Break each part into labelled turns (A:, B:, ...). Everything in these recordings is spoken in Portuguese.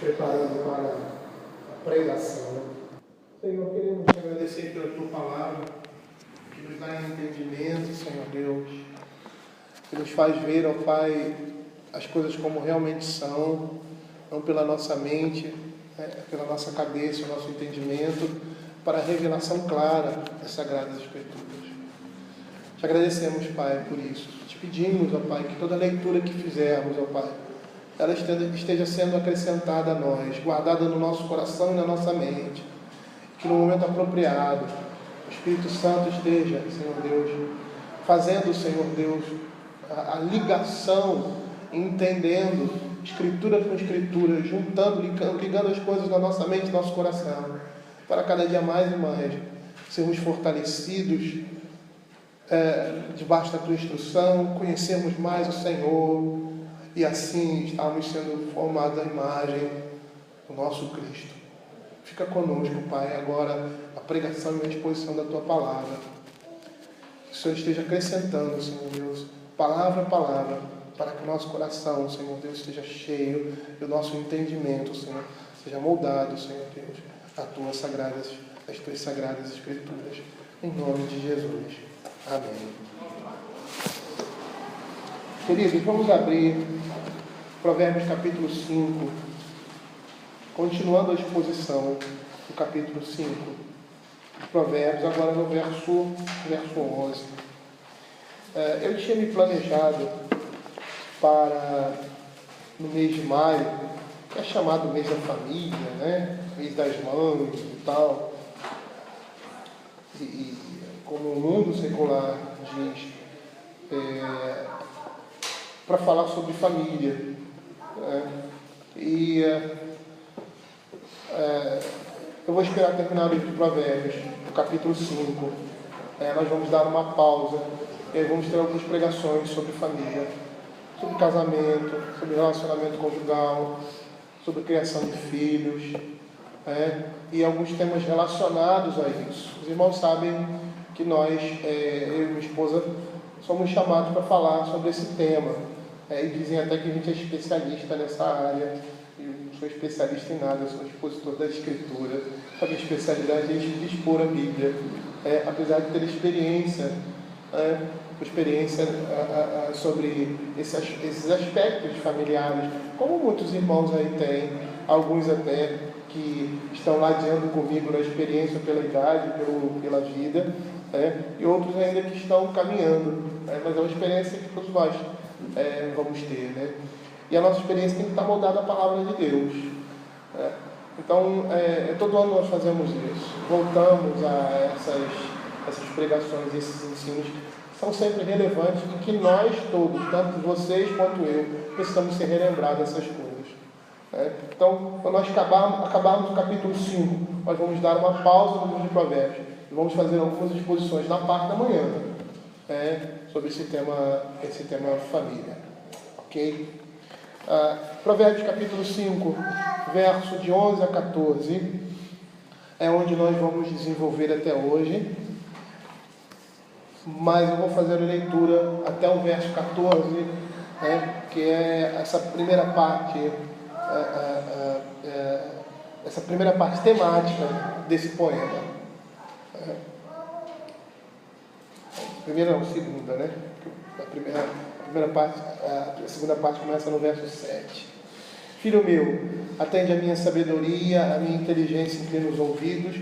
A: preparando para a pregação. Senhor, queremos te agradecer pela tua palavra, que nos dá entendimento, Senhor Deus, que nos faz ver, ó Pai, as coisas como realmente são, não pela nossa mente, pela nossa cabeça, o nosso entendimento, para a revelação clara das Sagradas Escrituras. Te agradecemos, Pai, por isso. Te pedimos, ó Pai, que toda leitura que fizermos, ó Pai, ela esteja sendo acrescentada a nós, guardada no nosso coração e na nossa mente, que no momento apropriado o Espírito Santo esteja, Senhor Deus, fazendo, Senhor Deus, a ligação, entendendo Escritura com Escritura, juntando, ligando as coisas na nossa mente e no nosso coração, para cada dia mais e mais sermos fortalecidos debaixo da Tua instrução, conhecermos mais o Senhor e assim estarmos sendo formados à imagem do nosso Cristo. Fica conosco, Pai, agora a pregação e a exposição da Tua palavra. Que o Senhor esteja acrescentando, Senhor Deus, palavra a palavra, para que o nosso coração, Senhor Deus, esteja cheio e o nosso entendimento, Senhor, seja moldado, Senhor Deus, às Tuas sagradas Escrituras. Em nome de Jesus. Amém. Queridos, vamos abrir Provérbios capítulo 5, continuando a exposição do capítulo 5. Provérbios, agora no verso 11. Eu tinha me planejado para, no mês de maio, que é chamado mês da família, né? Mês das mães e tal. E como o mundo secular diz, para falar sobre família. Eu vou esperar terminar o livro de Provérbios, no capítulo 5. Nós vamos dar uma pausa e aí vamos ter algumas pregações sobre família, sobre casamento, sobre relacionamento conjugal, sobre criação de filhos, e alguns temas relacionados a isso. Os irmãos sabem que nós, eu e minha esposa, somos chamados para falar sobre esse tema. E dizem até que a gente é especialista nessa área. Eu não sou especialista em nada, eu sou expositor da Escritura. A minha especialidade é expor a Bíblia. Apesar de ter experiência sobre esses aspectos familiares, como muitos irmãos aí têm, alguns até que estão ladeando comigo na experiência pela idade, pela vida, e outros ainda que estão caminhando, mas é uma experiência que todos nós vamos ter, e a nossa experiência tem que estar moldada à palavra de Deus. Então, todo ano nós fazemos isso, voltamos a essas pregações, esses ensinos, que são sempre relevantes e que nós todos, tanto vocês quanto eu, precisamos ser relembrados dessas coisas. Então, quando nós acabarmos o capítulo 5, nós vamos dar uma pausa no livro de Provérbios e vamos fazer algumas exposições na parte da manhã, sobre esse tema família. Ok? Provérbios capítulo 5, verso de 11 a 14, é onde nós vamos desenvolver até hoje, mas eu vou fazer a leitura até o verso 14, que é essa primeira parte temática desse poema. Segunda, né? A segunda parte começa no verso 7. Filho meu, atende a minha sabedoria, a minha inteligência inclina os ouvidos,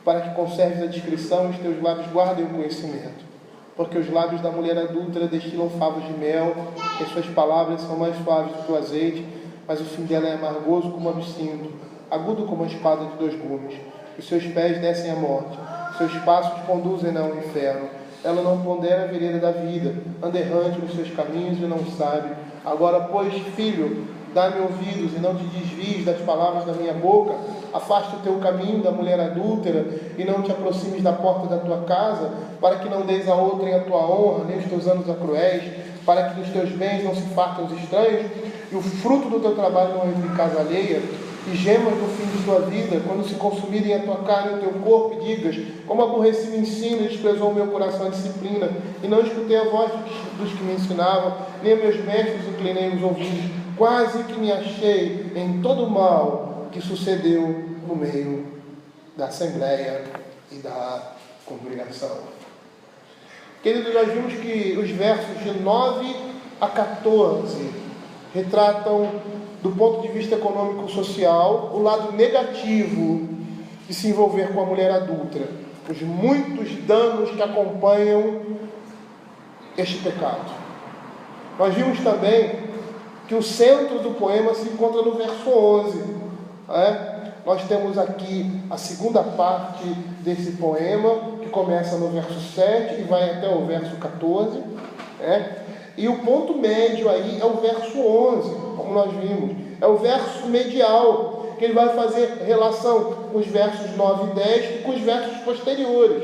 A: para que conserves a discrição e os teus lábios guardem o conhecimento. Porque os lábios da mulher adúltera destilam favos de mel, e suas palavras são mais suaves do que o azeite, mas o fim dela é amargoso como absinto, agudo como a espada de 2 gumes. Os seus pés descem à morte, seus passos conduzem-na ao inferno. Ela não pondera a vereda da vida, anda errante nos seus caminhos e não sabe. Agora, pois, filho, dá-me ouvidos e não te desvies das palavras da minha boca. Afasta o teu caminho da mulher adúltera e não te aproximes da porta da tua casa, para que não deis a outrem a tua honra, nem os teus anos a cruéis, para que dos teus bens não se fartem os estranhos, e o fruto do teu trabalho não entre em casa alheia, e gemas no fim de tua vida, quando se consumirem a tua carne e o teu corpo, e digas: como aborreci o ensino e desprezou o meu coração a disciplina, e não escutei a voz dos que me ensinavam, nem a meus mestres inclinei os ouvidos, quase que me achei em todo o mal que sucedeu no meio da assembleia e da congregação. Queridos, nós vimos que os versos de 9 a 14 retratam, do ponto de vista econômico-social, o lado negativo de se envolver com a mulher adúltera, os muitos danos que acompanham este pecado. Nós vimos também que o centro do poema se encontra no verso 11. Nós temos aqui a segunda parte desse poema, que começa no verso 7 e vai até o verso 14. E o ponto médio aí é o verso 11, como nós vimos. É o verso medial, que ele vai fazer relação com os versos 9 e 10 e com os versos posteriores.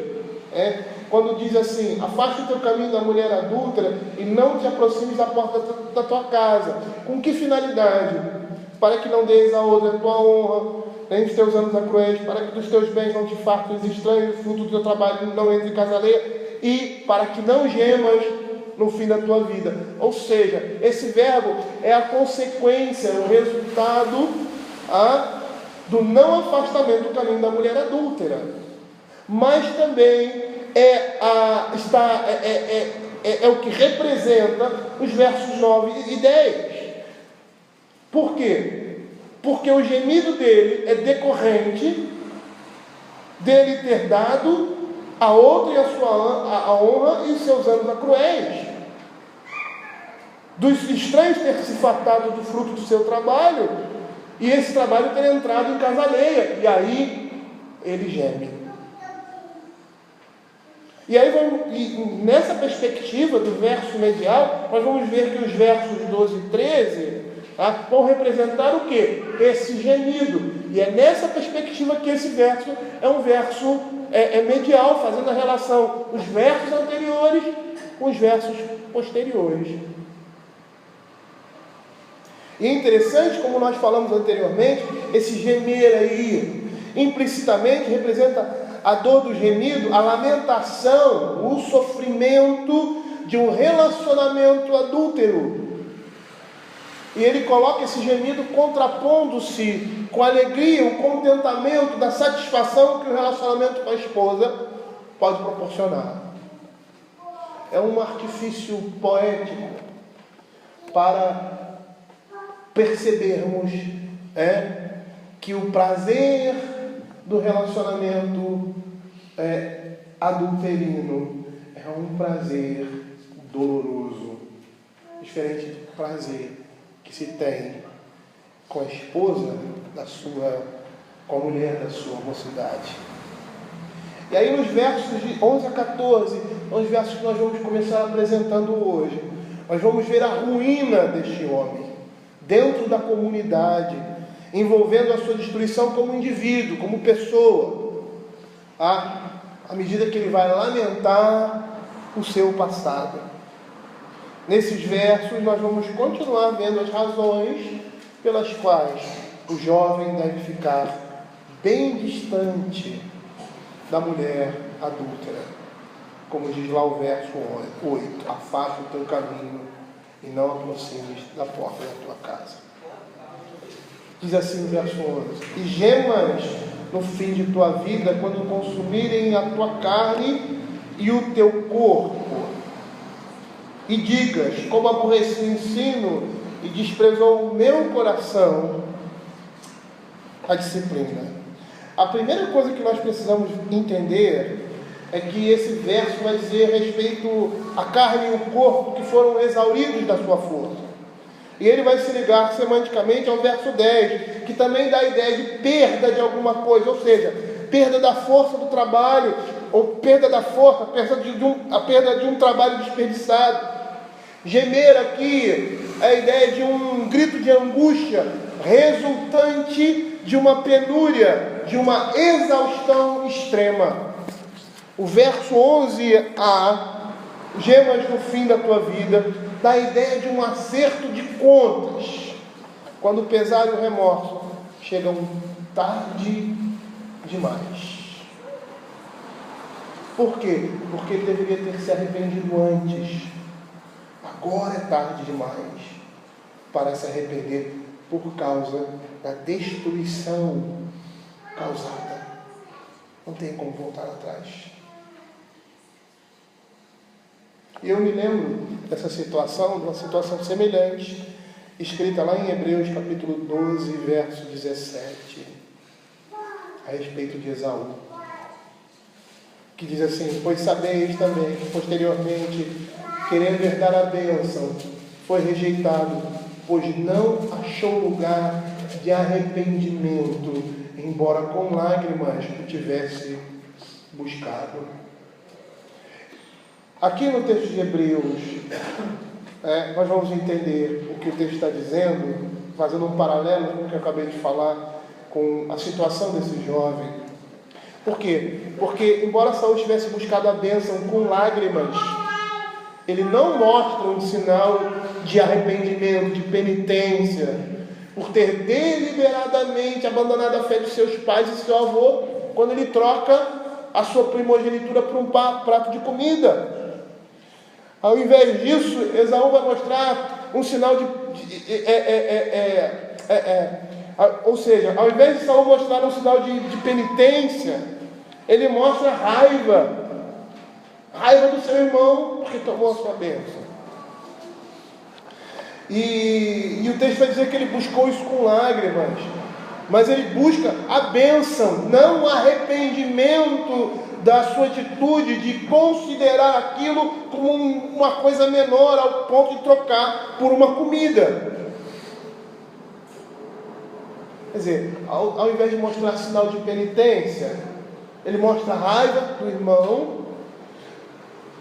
A: Quando diz assim: afasta o teu caminho da mulher adúltera e não te aproximes da porta da tua casa. Com que finalidade? Para que não deis a outra a tua honra, nem os teus anos a cruéis, para que dos teus bens não te fartem os estranhos, o fruto do teu trabalho não entre em casa alheia, e para que não gemas no fim da tua vida. Ou seja, esse verbo é a consequência, o resultado do não afastamento do caminho da mulher adúltera. Mas também é o que representa os versos 9 e 10. Por quê? Porque o gemido dele é decorrente dele ter dado a outra a honra e os seus anos a cruéis, dos estranhos ter se fartado do fruto do seu trabalho, e esse trabalho ter entrado em casa alheia, e aí ele geme. E aí nessa perspectiva do verso medial, nós vamos ver que os versos 12 e 13 vão representar o quê? Esse gemido. E é nessa perspectiva que esse verso é um verso medial, fazendo a relação os versos anteriores com os versos posteriores. E é interessante, como nós falamos anteriormente, esse gemer aí, implicitamente, representa a dor do gemido, a lamentação, o sofrimento de um relacionamento adúltero. E ele coloca esse gemido contrapondo-se com a alegria, o contentamento, da satisfação que o relacionamento com a esposa pode proporcionar. É um artifício poético para percebermos que o prazer do relacionamento adulterino é um prazer doloroso, diferente do prazer que se tem com a esposa com a mulher da sua mocidade. E aí nos versos de 11 a 14, são os versos que nós vamos começar apresentando hoje. Nós vamos ver a ruína deste homem, dentro da comunidade, envolvendo a sua destruição como indivíduo, como pessoa, à medida que ele vai lamentar o seu passado. Nesses versos nós vamos continuar vendo as razões pelas quais o jovem deve ficar bem distante da mulher adúltera. Como diz lá o verso 8: afasta o teu caminho e não aproximes da porta da tua casa. Diz assim o verso 11: e gemas no fim de tua vida, quando consumirem a tua carne e o teu corpo, e digas: como aborreci o ensino e desprezou o meu coração a disciplina. A primeira coisa que nós precisamos entender é que esse verso vai dizer respeito à carne e o corpo que foram exauridos da sua força. E ele vai se ligar semanticamente ao verso 10, que também dá a ideia de perda de alguma coisa, ou seja, perda da força do trabalho, ou perda da força, a perda de um trabalho desperdiçado. Gemer aqui é a ideia de um grito de angústia resultante de uma penúria, de uma exaustão extrema. O verso 11a, gemas no fim da tua vida, dá a ideia de um acerto de contas, quando o pesar e o remorso chegam tarde demais. Por quê? Porque ele deveria ter se arrependido antes. Agora é tarde demais para se arrepender por causa da destruição causada. Não tem como voltar atrás. E eu me lembro dessa situação, de uma situação semelhante, escrita lá em Hebreus capítulo 12, verso 17, a respeito de Esaú, que diz assim: pois sabeis também que posteriormente, querendo herdar a bênção, foi rejeitado, pois não achou lugar de arrependimento, embora com lágrimas o tivesse buscado. Aqui no texto de Hebreus, nós vamos entender o que o texto está dizendo, fazendo um paralelo com o que eu acabei de falar, com a situação desse jovem. Por quê? Porque, embora Saul tivesse buscado a bênção com lágrimas, ele não mostra um sinal de arrependimento, de penitência, por ter deliberadamente abandonado a fé de seus pais e seu avô, quando ele troca a sua primogenitura por um prato de comida. Ao invés disso, Esaú vai mostrar um sinal ou seja, ao invés de Saul mostrar um sinal de penitência, ele mostra raiva do seu irmão, porque tomou a sua bênção. E o texto vai dizer que ele buscou isso com lágrimas, mas ele busca a bênção, não o arrependimento da sua atitude de considerar aquilo como uma coisa menor, ao ponto de trocar por uma comida. Quer dizer, ao invés de mostrar sinal de penitência, ele mostra a raiva do irmão,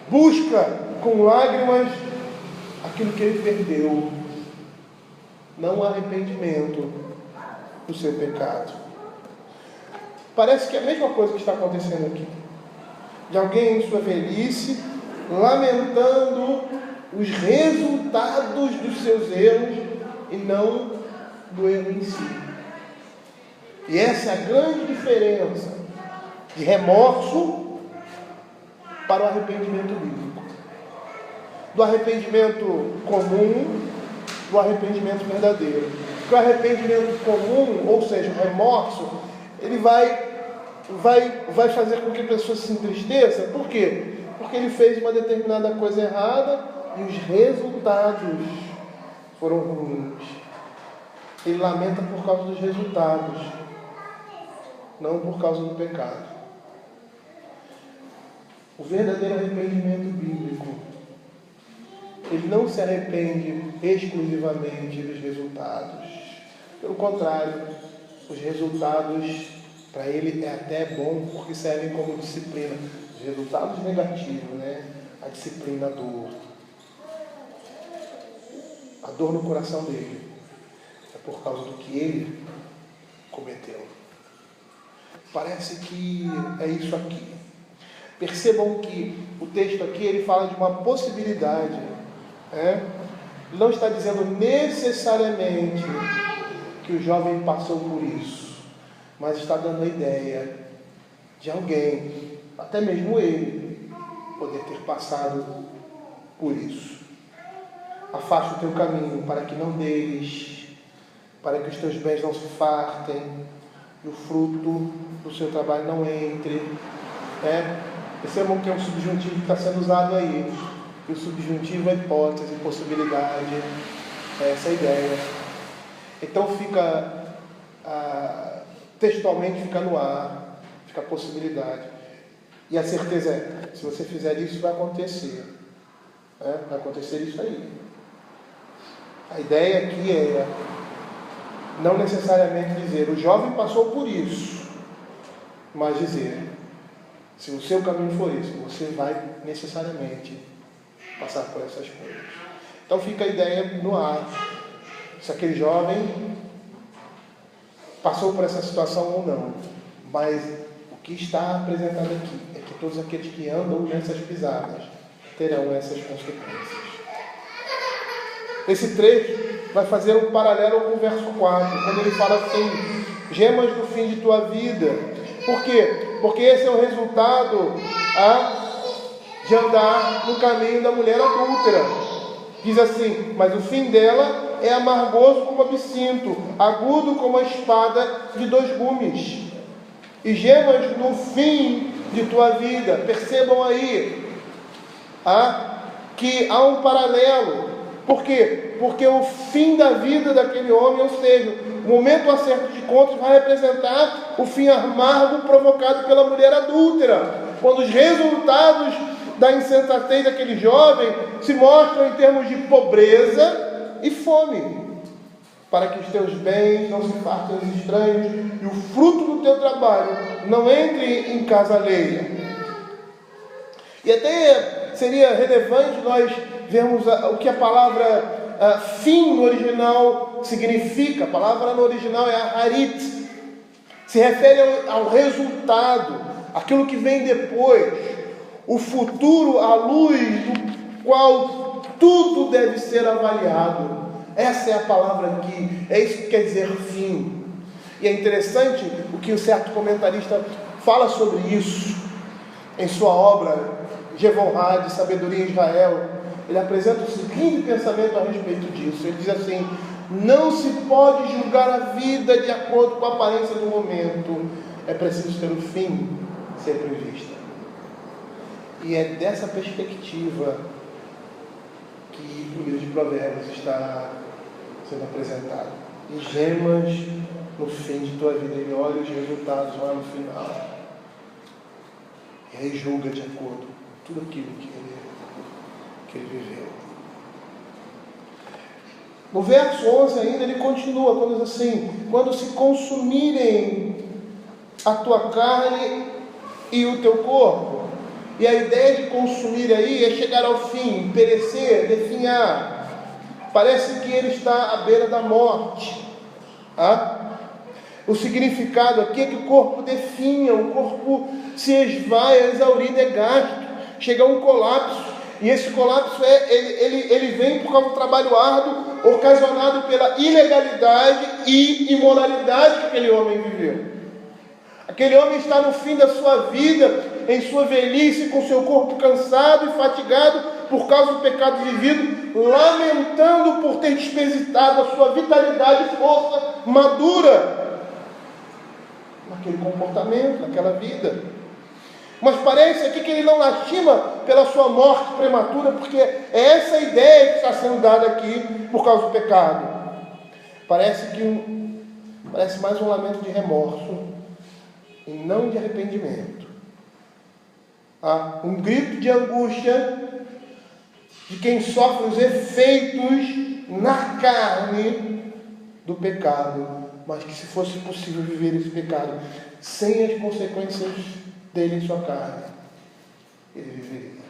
A: busca com lágrimas aquilo que ele perdeu, não o arrependimento do seu pecado. Parece que é a mesma coisa que está acontecendo aqui. De alguém em sua velhice, lamentando os resultados dos seus erros e não do erro em si. E essa é a grande diferença de remorso para o arrependimento bíblico. Do arrependimento comum, do arrependimento verdadeiro. Porque o arrependimento comum, ou seja, o remorso, ele vai fazer com que a pessoa se entristeça. Por quê? Porque ele fez uma determinada coisa errada e os resultados foram ruins. Ele lamenta por causa dos resultados, não por causa do pecado. O verdadeiro arrependimento bíblico, ele não se arrepende exclusivamente dos resultados. Pelo contrário, os resultados para ele é até bom, porque servem como disciplina. Os resultados negativos, a disciplina, a dor no coração dele, é por causa do que ele cometeu. Parece que é isso aqui. Percebam que o texto aqui, ele fala de uma possibilidade. Ele não está dizendo necessariamente que o jovem passou por isso, mas está dando a ideia de alguém, até mesmo ele, poder ter passado por isso. Afasta o teu caminho para que não deles, para que os teus bens não se fartem e o fruto do seu trabalho não entre. Percebam que é um subjuntivo que está sendo usado aí. E o subjuntivo é hipótese, possibilidade, essa é a ideia. Então textualmente fica no ar, fica a possibilidade. E a certeza é, se você fizer isso, vai acontecer. Vai acontecer isso aí. A ideia aqui é não necessariamente dizer, o jovem passou por isso, mas dizer, se o seu caminho for isso, você vai necessariamente passar por essas coisas. Então fica a ideia no ar, se aquele jovem passou por essa situação ou não, mas o que está apresentado aqui é que todos aqueles que andam nessas pisadas terão essas consequências. Esse trecho vai fazer um paralelo com o verso 4, quando ele fala assim: gemas no fim de tua vida. Por quê? Porque esse é o resultado de andar no caminho da mulher adúltera. Diz assim: mas o fim dela é amargoso como absinto, agudo como a espada de 2 gumes. E gemas no fim de tua vida. Percebam aí que há um paralelo. Por quê? Porque o fim da vida daquele homem, ou seja, o momento do acerto de contas, vai representar o fim amargo provocado pela mulher adúltera, quando os resultados da insensatez daquele jovem se mostram em termos de pobreza e fome, para que os teus bens não se fartem aos estranhos e o fruto do teu trabalho não entre em casa alheia. E até seria relevante nós vermos o que a palavra fim no original significa. A palavra no original é harit, se refere ao resultado, aquilo que vem depois, o futuro à luz do qual tudo deve ser avaliado. Essa é a palavra aqui, é isso que quer dizer fim. E é interessante o que um certo comentarista fala sobre isso em sua obra Jevonhad, Sabedoria em Israel. Ele apresenta o seguinte pensamento a respeito disso. Ele diz assim: não se pode julgar a vida de acordo com a aparência do momento, é preciso ter o fim sempre visto. E é dessa perspectiva que o livro de Provérbios está sendo apresentado. E gemas no fim de tua vida, ele olha os resultados lá no final e aí julga de acordo com tudo aquilo que ele viveu. No verso 11 ainda ele continua, quando diz assim: quando se consumirem a tua carne e o teu corpo. E a ideia de consumir aí é chegar ao fim, perecer, definhar. Parece que ele está à beira da morte. O significado aqui é que o corpo definha, o corpo se esvai, é exaurido, é gasto, chega a um colapso. E esse colapso ele vem por causa do trabalho árduo, ocasionado pela ilegalidade e imoralidade que aquele homem viveu. Aquele homem está no fim da sua vida, em sua velhice, com seu corpo cansado e fatigado por causa do pecado vivido, lamentando por ter desperdiçado a sua vitalidade e força madura naquele comportamento, naquela vida. Mas parece aqui que ele não lastima pela sua morte prematura, porque é essa ideia que está sendo dada aqui por causa do pecado. Parece mais um lamento de remorso e não de arrependimento. Um grito de angústia de quem sofre os efeitos na carne do pecado, mas que, se fosse possível viver esse pecado sem as consequências dele em sua carne, ele viveria.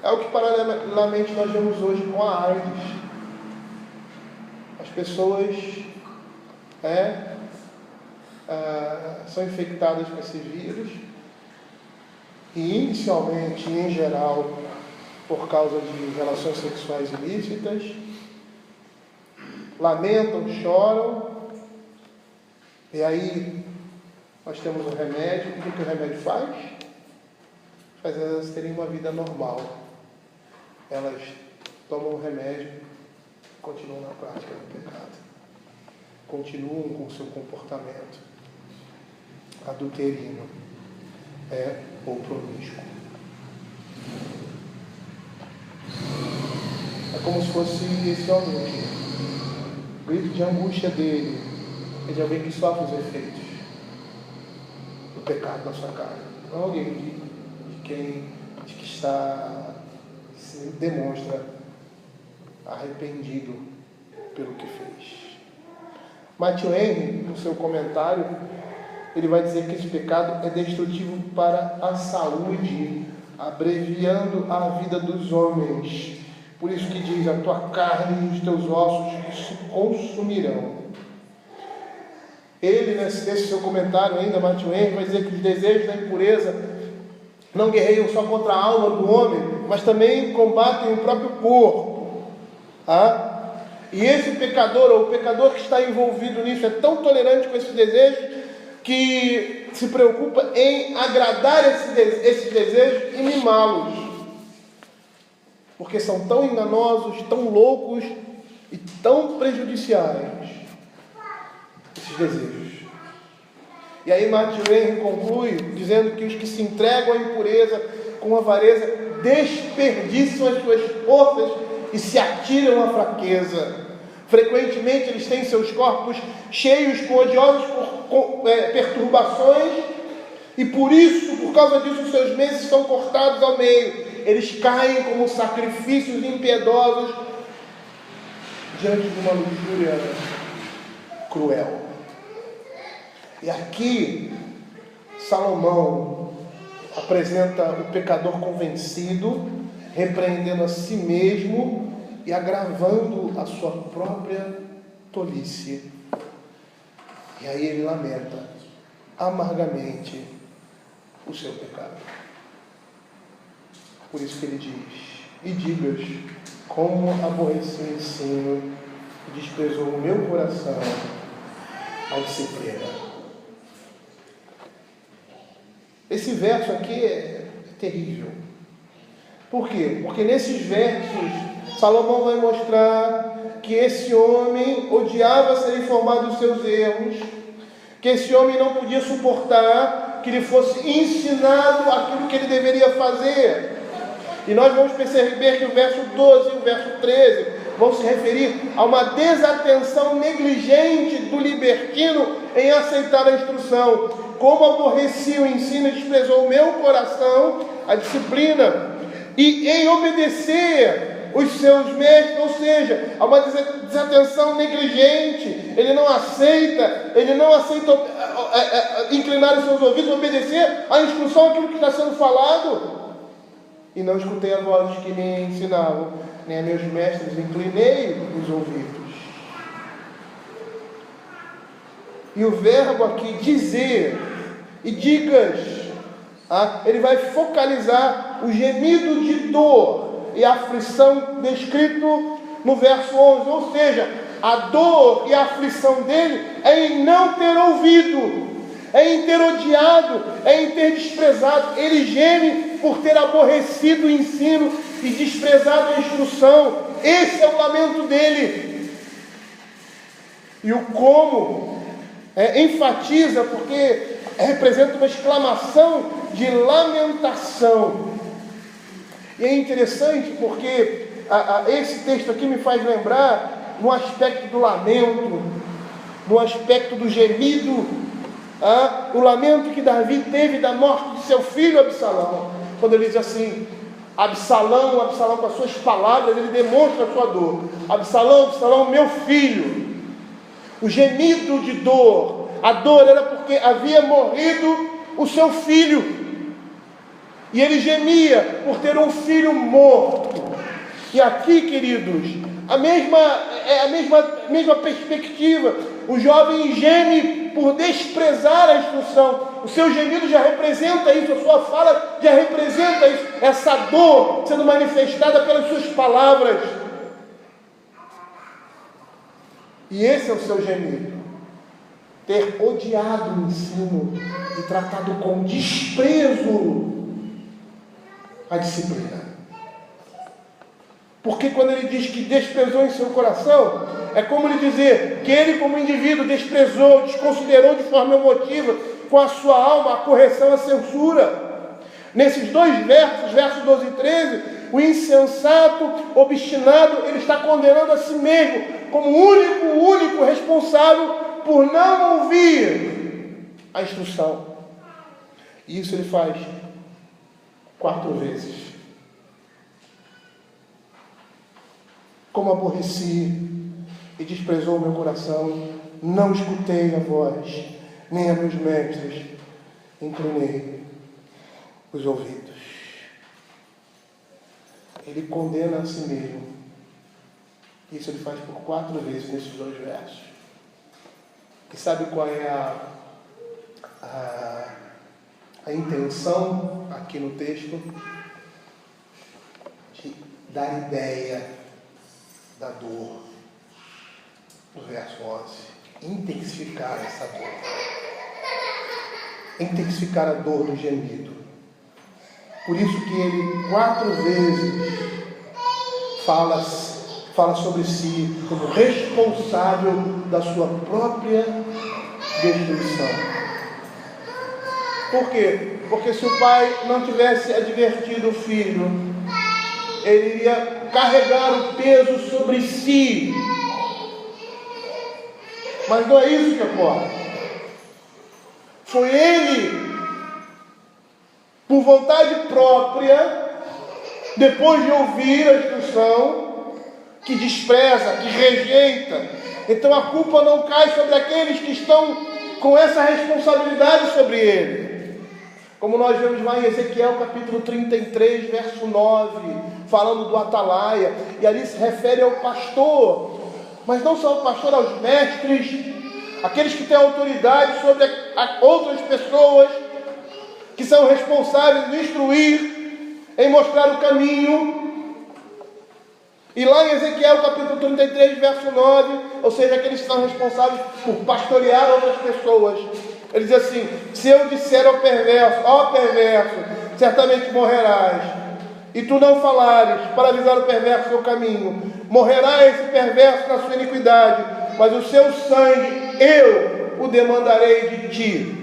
A: É o que paralelamente nós vemos hoje com a AIDS. As pessoas são infectadas com esse vírus e inicialmente, em geral, por causa de relações sexuais ilícitas, lamentam, choram, e aí nós temos um remédio. O que o remédio faz? Faz elas terem uma vida normal. Elas tomam o remédio, continuam na prática do pecado, continuam com o seu comportamento adulterino ou promíscuo. É como se fosse esse homem aqui. O grito de angústia dele é de alguém que sofre os efeitos do pecado na sua carne, não alguém que se demonstra arrependido pelo que fez. Matthew Henry, no seu comentário, ele vai dizer que esse pecado é destrutivo para a saúde, abreviando a vida dos homens. Por isso que diz: a tua carne e os teus ossos se consumirão. Ele, nesse seu comentário ainda, Matthew Henry, vai dizer que os desejos da impureza não guerreiam só contra a alma do homem, mas também combatem o próprio corpo. E esse pecador, ou o pecador que está envolvido nisso, é tão tolerante com esses desejos, que se preocupa em agradar esses desejos e mimá-los. Porque são tão enganosos, tão loucos e tão prejudiciais, esses desejos. E aí Martin Luther conclui dizendo que os que se entregam à impureza com avareza desperdiçam as suas forças e se atiram à fraqueza. Frequentemente eles têm seus corpos cheios com odiosas perturbações, e por isso, por causa disso, seus meses são cortados ao meio. Eles caem como sacrifícios impiedosos diante de uma luxúria cruel. E aqui Salomão apresenta o pecador convencido, repreendendo a si mesmo e agravando a sua própria tolice. E aí ele lamenta amargamente o seu pecado. Por isso que ele diz: e digas, como aborreci o ensino, e desprezou o meu coração a disciplina. Esse verso aqui é terrível. Por quê? Porque nesses versos Salomão vai mostrar que esse homem odiava ser informado dos seus erros, que esse homem não podia suportar que lhe fosse ensinado aquilo que ele deveria fazer. E nós vamos perceber que o verso 12 e o verso 13 vão se referir a uma desatenção negligente do libertino em aceitar a instrução. Como aborreci o ensino e desprezou o meu coração a disciplina, e em obedecer os seus mestres, ou seja, há uma desatenção negligente. Ele não aceita inclinar os seus ouvidos, obedecer à instrução, aquilo que está sendo falado. E não escutei as vozes que me ensinavam, nem a meus mestres inclinei os ouvidos. E o verbo aqui, dizer, e digas, ele vai focalizar o gemido de dor e aflição descrito no verso 11, ou seja, a dor e a aflição dele é em não ter ouvido, é em ter odiado, é em ter desprezado. Ele geme por ter aborrecido o ensino e desprezado a instrução. Esse é o lamento dele. E o como enfatiza, porque representa uma exclamação de lamentação. E é interessante porque esse texto aqui me faz lembrar no aspecto do lamento, no aspecto do gemido, o lamento que Davi teve da morte de seu filho Absalão, quando ele diz assim: Absalão com as suas palavras, ele demonstra a sua dor. Absalão, meu filho. O gemido de dor, a dor era porque havia morrido o seu filho. E ele gemia por ter um filho morto. E aqui, queridos, a mesma perspectiva. O jovem geme por desprezar a instrução. O seu gemido já representa isso, a sua fala já representa isso. Essa dor sendo manifestada pelas suas palavras. E esse é o seu gemido. Ter odiado o ensino e tratado com desprezo a disciplina. Porque quando ele diz que desprezou em seu coração, é como ele dizer que ele, como indivíduo, desprezou, desconsiderou de forma emotiva, com a sua alma, a correção, a censura. Nesses dois versos 12 e 13, o insensato, obstinado, ele está condenando a si mesmo, como o único responsável por não ouvir a instrução. E isso ele faz 4 vezes. Como aborreci e desprezou o meu coração, não escutei a voz, nem a meus mestres inclinei os ouvidos. Ele condena a si mesmo. Isso ele faz por 4 vezes nesses 2 versos. E sabe qual é a intenção aqui no texto? De dar ideia da dor no verso 11, intensificar essa dor. Intensificar a dor do gemido. Por isso que ele 4 vezes fala sobre si como responsável da sua própria destruição. Por quê? Porque se o pai não tivesse advertido o filho, ele iria carregar o peso sobre si. Mas não é isso que ocorre. Foi ele, por vontade própria, depois de ouvir a instrução, que despreza, que rejeita. Então a culpa não cai sobre aqueles que estão com essa responsabilidade sobre ele. Como nós vemos lá em Ezequiel capítulo 33, verso 9, falando do atalaia, e ali se refere ao pastor, mas não só ao pastor, aos mestres, aqueles que têm autoridade sobre outras pessoas, que são responsáveis em instruir, em mostrar o caminho. E lá em Ezequiel capítulo 33, verso 9, ou seja, aqueles que são responsáveis por pastorear outras pessoas, ele diz assim: se eu disser ao perverso, ó perverso, certamente morrerás, e tu não falares para avisar o perverso seu caminho, morrerá esse perverso na sua iniquidade, mas o seu sangue eu o demandarei de ti.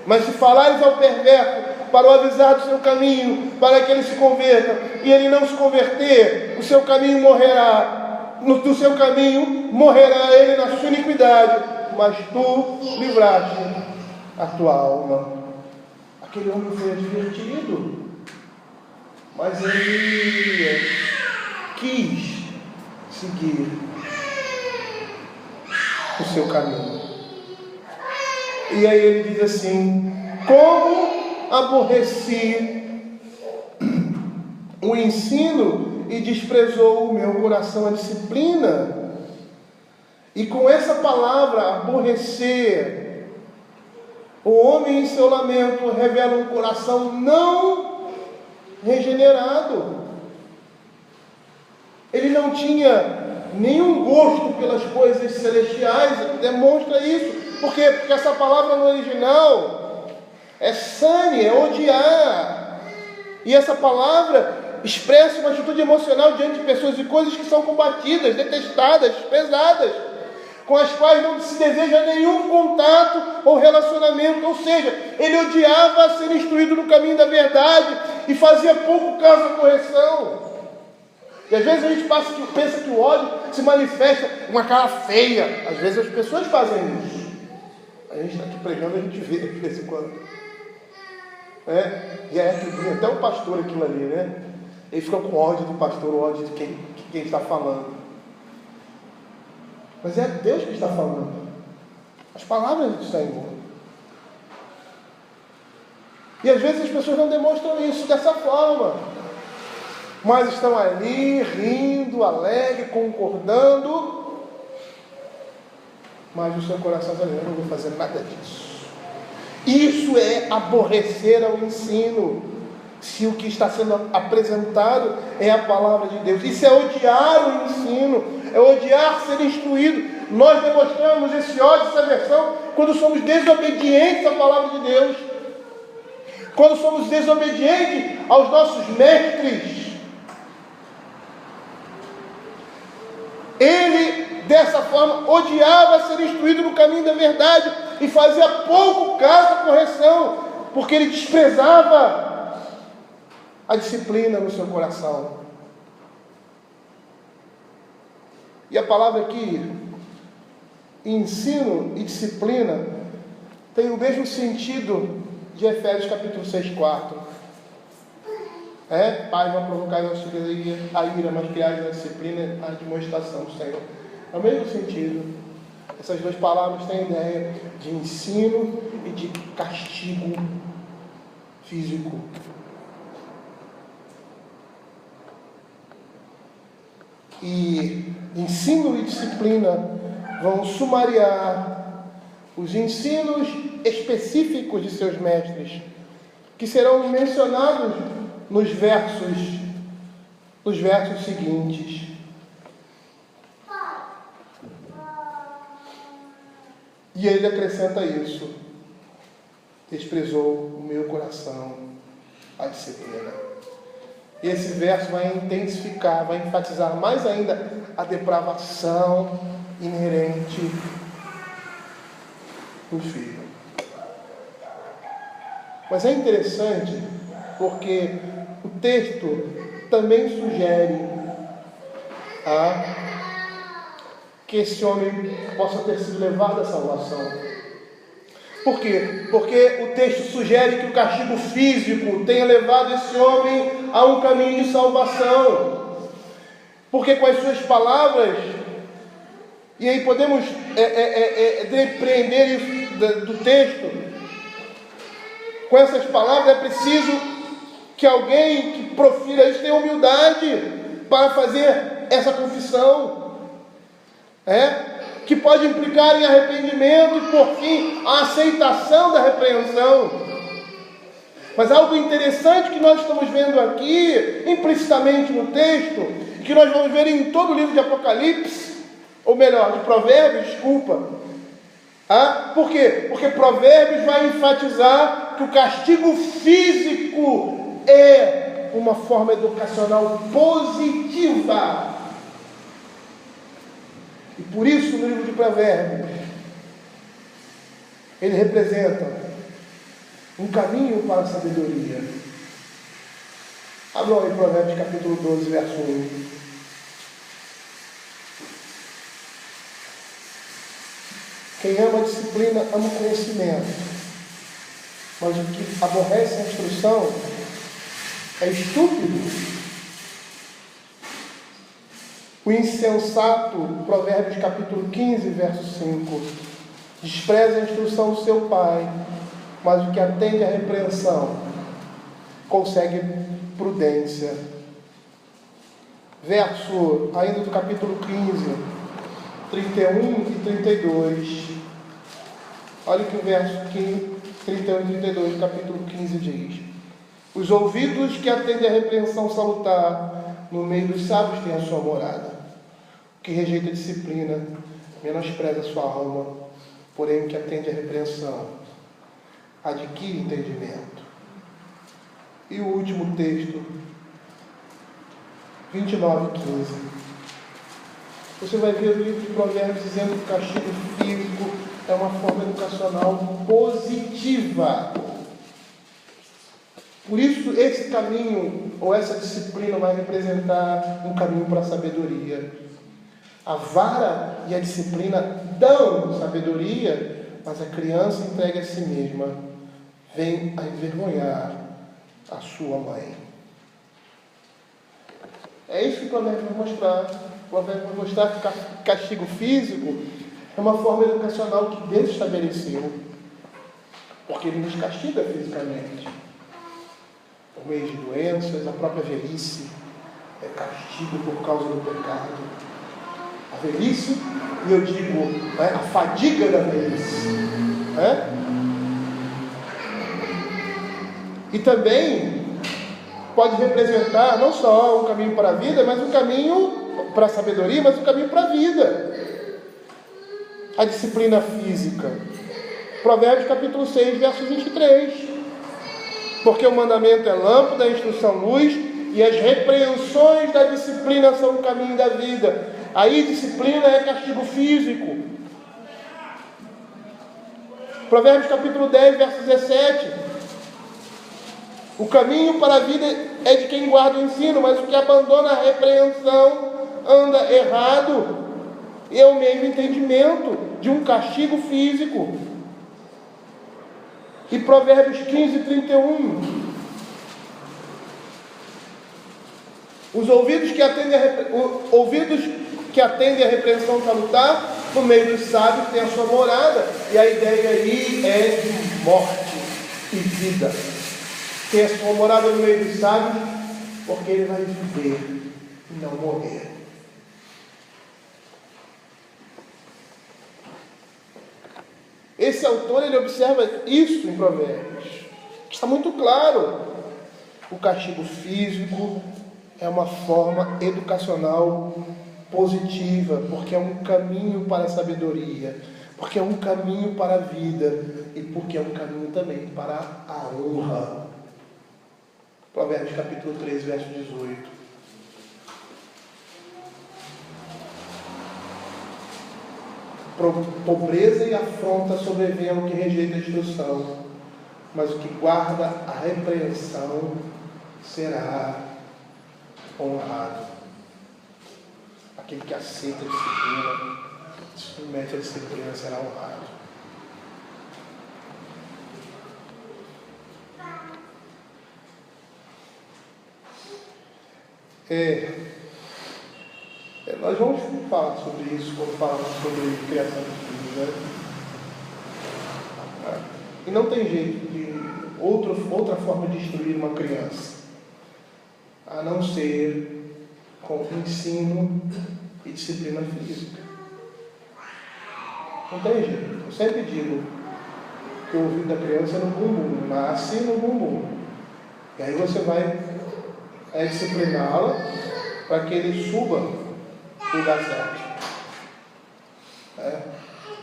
A: Mas se falares ao perverso para o avisar do seu caminho, para que ele se converta, e ele não se converter, o seu caminho morrerá, do seu caminho morrerá ele na sua iniquidade, mas tu livraste a tua alma. Aquele homem foi advertido, mas ele quis seguir o seu caminho. E aí ele diz assim: como aborreci o ensino e desprezou o meu coração a disciplina. E com essa palavra, aborrecer, o homem em seu lamento revela um coração não regenerado. Ele não tinha nenhum gosto pelas coisas celestiais, demonstra isso. Por quê? Porque essa palavra no original é sane, é odiar. E essa palavra expressa uma atitude emocional diante de pessoas e coisas que são combatidas, detestadas, pesadas, com as quais não se deseja nenhum contato ou relacionamento. Ou seja, ele odiava ser instruído no caminho da verdade e fazia pouco caso à correção. E às vezes a gente pensa que o ódio se manifesta com uma cara feia. Às vezes as pessoas fazem isso. A gente está aqui pregando, a gente vê de vez em quando. E aí atribui até o pastor aquilo ali, né? Ele fica com ódio do pastor, ódio de quem está falando. Mas é Deus que está falando. As palavras do Senhor. E às vezes as pessoas não demonstram isso dessa forma. Mas estão ali, rindo, alegre, concordando. Mas o seu coração está dizendo: eu não vou fazer nada disso. Isso é aborrecer ao ensino. Se o que está sendo apresentado é a palavra de Deus. Isso é odiar o ensino, é odiar ser instruído. Nós demonstramos esse ódio, essa aversão, quando somos desobedientes à palavra de Deus. Quando somos desobedientes aos nossos mestres. Ele, dessa forma, odiava ser instruído no caminho da verdade e fazia pouco caso à correção, porque ele desprezava a disciplina no seu coração. E a palavra aqui, ensino e disciplina, tem o mesmo sentido de Efésios capítulo 6:4. Pai, não provocai a ira, mas criai a disciplina, a demonstração do Senhor. É o mesmo sentido. Essas duas palavras têm a ideia de ensino e de castigo físico. E ensino e disciplina vão sumariar os ensinos específicos de seus mestres, que serão mencionados nos versos seguintes. E ele acrescenta isso: desprezou o meu coração a disciplina. E esse verso vai intensificar, vai enfatizar mais ainda a depravação inerente do filho. Mas é interessante porque o texto também sugere que esse homem possa ter sido levado à salvação. Por quê? Porque o texto sugere que o castigo físico tenha levado esse homem a um caminho de salvação. Porque com as suas palavras, e aí podemos depreender isso do texto, com essas palavras é preciso que alguém que profira isso tenha humildade para fazer essa confissão. Que pode implicar em arrependimento e, por fim, a aceitação da repreensão. Mas algo interessante que nós estamos vendo aqui, implicitamente no texto, que nós vamos ver em todo o livro de Apocalipse, ou melhor, de Provérbios, desculpa. Por quê? Porque Provérbios vai enfatizar que o castigo físico é uma forma educacional positiva. E por isso, no livro de Provérbios, ele representa um caminho para a sabedoria. Abram aí Provérbios capítulo 12, verso 1. Quem ama a disciplina ama o conhecimento, mas o que aborrece a instrução é estúpido. O insensato, Provérbios capítulo 15, verso 5, despreza a instrução do seu pai, mas o que atende à repreensão consegue prudência. Verso, ainda do capítulo 15, 31 e 32. Olha o que o verso 31 e 32 do capítulo 15 diz: os ouvidos que atendem à repreensão salutar, no meio dos sábios tem a sua morada. O que rejeita a disciplina menospreza a sua alma, porém o que atende à repreensão adquire entendimento. E o último texto, 29 e 15. Você vai ver o livro de Provérbios dizendo que o castigo físico é uma forma educacional positiva. Por isso, esse caminho, ou essa disciplina, vai representar um caminho para a sabedoria. A vara e a disciplina dão sabedoria, mas a criança entregue a si mesma vem a envergonhar a sua mãe. É isso que o Provérbios vai mostrar. O Provérbios vai mostrar que o castigo físico é uma forma educacional que Deus estabeleceu, porque Ele nos castiga fisicamente. Por meio de doenças, a própria velhice é castigo por causa do pecado. A velhice, e eu digo, a fadiga da velhice. E também pode representar não só um caminho para a vida, mas um caminho para a sabedoria, mas um caminho para a vida. A disciplina física. Provérbios capítulo 6, verso 23. Porque o mandamento é lâmpada, a instrução luz, e as repreensões da disciplina são o caminho da vida. Aí disciplina é castigo físico. Provérbios capítulo 10, verso 17. O caminho para a vida é de quem guarda o ensino, mas o que abandona a repreensão anda errado. E é o mesmo entendimento de um castigo físico. E Provérbios 15, 31. Os ouvidos que atendem a repreensão salutar, no meio dos sábios tem a sua morada. E a ideia aí é de morte e vida. Tem a sua morada no meio dos sábios, porque ele vai viver e não morrer. Esse autor, ele observa isso em Provérbios. Está muito claro. O castigo físico é uma forma educacional positiva, porque é um caminho para a sabedoria. porque é um caminho para a vida e porque é um caminho também para a honra. Provérbios capítulo 13, verso 18. Pobreza e afronta sobrevêm ao que rejeita a instrução, mas o que guarda a repreensão será honrado. Aquele que aceita a disciplina, submete a disciplina, será honrado. Nós vamos falar sobre isso quando falamos sobre criação de filhos, né? E não tem jeito de outra forma de instruir uma criança, a não ser com ensino e disciplina física. Não tem jeito. Eu sempre digo que o ouvido da criança é no bumbum, nasce no bumbum. E aí você vai discipliná-la para que ele suba o lugar certo.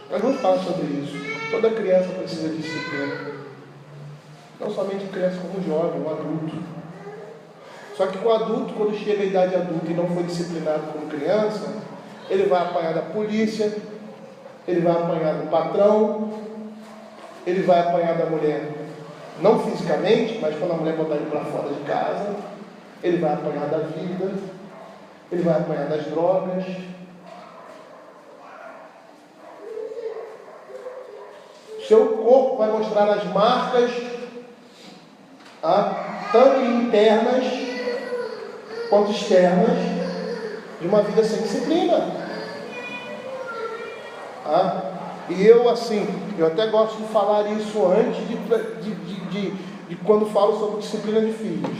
A: Nós vamos falar sobre isso. Toda criança precisa de disciplina. Não somente criança, como jovem, um adulto. Só que o adulto, quando chega à idade adulta e não foi disciplinado como criança, ele vai apanhar da polícia, ele vai apanhar do patrão, ele vai apanhar da mulher, não fisicamente, mas quando a mulher botar ele para fora de casa, ele vai apanhar da vida, ele vai apanhar das drogas. Seu corpo vai mostrar as marcas, tanto internas quanto externas, de uma vida sem disciplina. E eu até gosto de falar isso antes de quando falo sobre disciplina de filhos.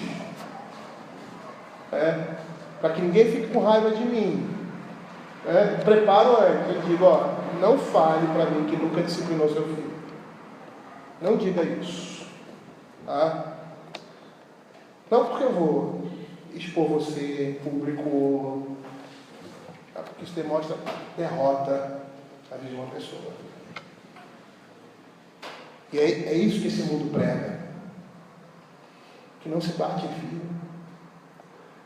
A: Para que ninguém fique com raiva de mim. Preparo antes, eu digo, não fale para mim que nunca disciplinou seu filho. Não diga isso. Não porque eu vou expor você em público, porque isso demonstra derrota na vida de uma pessoa. E é isso que esse mundo prega. Que não se bate em filho.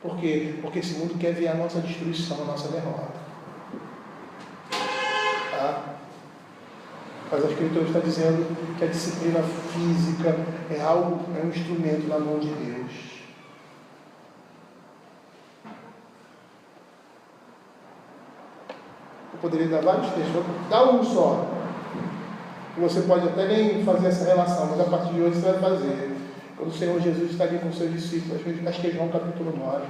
A: Por quê? Porque esse mundo quer ver a nossa destruição, a nossa derrota. Mas a Escritura está dizendo que a disciplina física é um instrumento na mão de Deus. Eu poderia dar vários textos, vou dar um só. E você pode até nem fazer essa relação, mas a partir de hoje você vai fazer. Quando o Senhor Jesus está ali com os seus discípulos, acho que é João capítulo 9,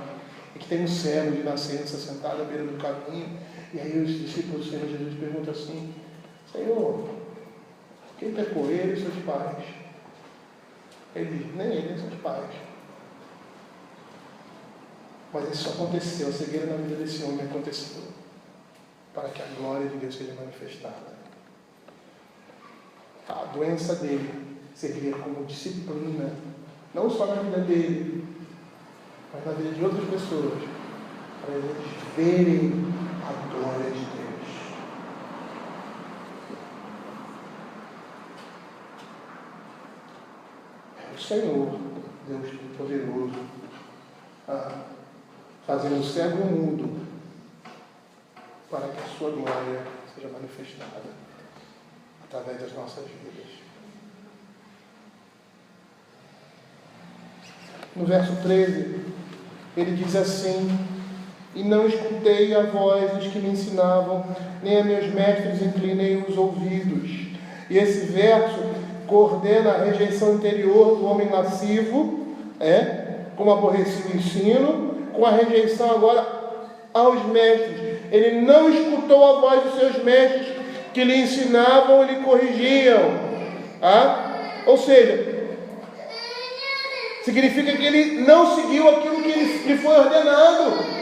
A: e que tem um cego de nascença sentado à beira do caminho, e aí os discípulos do Senhor Jesus perguntam assim: Senhor, quem pecou, ele e seus pais? Ele diz: nem ele, nem seus pais. Mas isso aconteceu, a cegueira na vida desse homem aconteceu para que a glória de Deus seja manifestada. A doença dele servia como disciplina, não só na vida dele, mas na vida de outras pessoas, para eles verem a glória de Deus. É o Senhor, Deus Todo-Poderoso, fazendo o cego mudo, para que a sua glória seja manifestada através das nossas vidas. No verso 13, ele diz assim: e não escutei a voz dos que me ensinavam, nem a meus mestres inclinei os ouvidos. E esse verso coordena a rejeição interior do homem lascivo, como aborrecia o ensino, com a rejeição agora aos mestres. Ele não escutou a voz dos seus mestres que lhe ensinavam e lhe corrigiam. Ou seja, significa que ele não seguiu aquilo que lhe foi ordenado.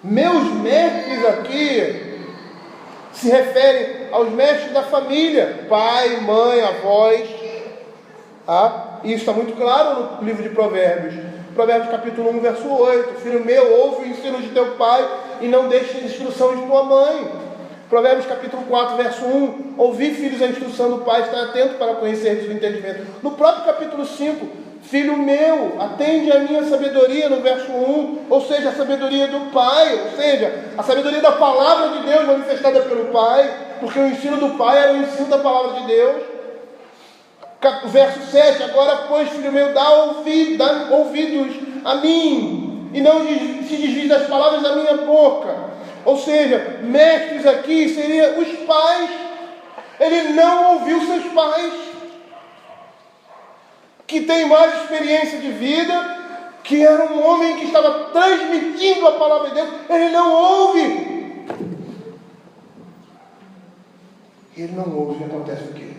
A: Meus mestres aqui se referem aos mestres da família, pai, mãe, avós. Isso está muito claro no livro de Provérbios. Provérbios capítulo 1, verso 8. Filho meu, ouve o ensino de teu pai e não deixe as instruções de tua mãe. Provérbios capítulo 4, verso 1. Ouvi, filhos, a instrução do pai, está atento para conhecer o entendimento. No próprio capítulo 5, filho meu, atende a minha sabedoria, no verso 1, ou seja, a sabedoria do pai, ou seja, a sabedoria da palavra de Deus manifestada pelo pai, porque o ensino do pai era o ensino da palavra de Deus. Verso 7, agora, pois, filho meu, dá ouvidos a mim, e não se desvie das palavras da minha boca. Ou seja, mestres aqui seriam os pais. Ele não ouviu seus pais, que tem mais experiência de vida, que era um homem que estava transmitindo a palavra de Deus. Ele não ouve. Ele não ouve, acontece o quê?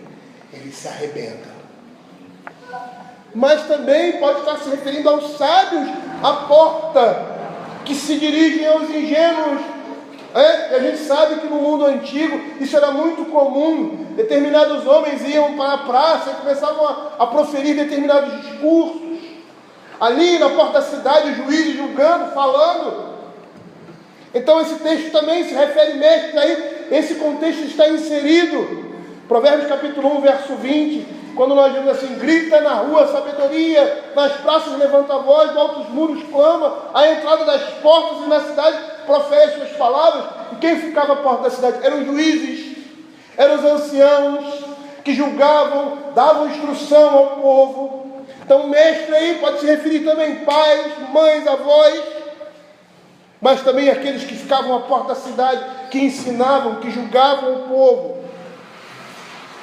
A: Ele se arrebenta. Mas também pode estar se referindo aos sábios, à porta, que se dirigem aos ingênuos. E a gente sabe que no mundo antigo isso era muito comum. Determinados homens iam para a praça e começavam a proferir determinados discursos. Ali na porta da cidade, os juízes julgando, falando. Então esse texto também se refere mestre aí. Esse contexto está inserido. Provérbios capítulo 1, verso 20. Quando nós vemos assim, grita na rua sabedoria, nas praças levanta a voz, do altos muros clama, à entrada das portas e na cidade profere suas palavras. E quem ficava à porta da cidade? Eram os juízes, eram os anciãos, que julgavam, davam instrução ao povo. Então mestre aí pode se referir também pais, mães, avós, mas também aqueles que ficavam à porta da cidade, que ensinavam, que julgavam o povo.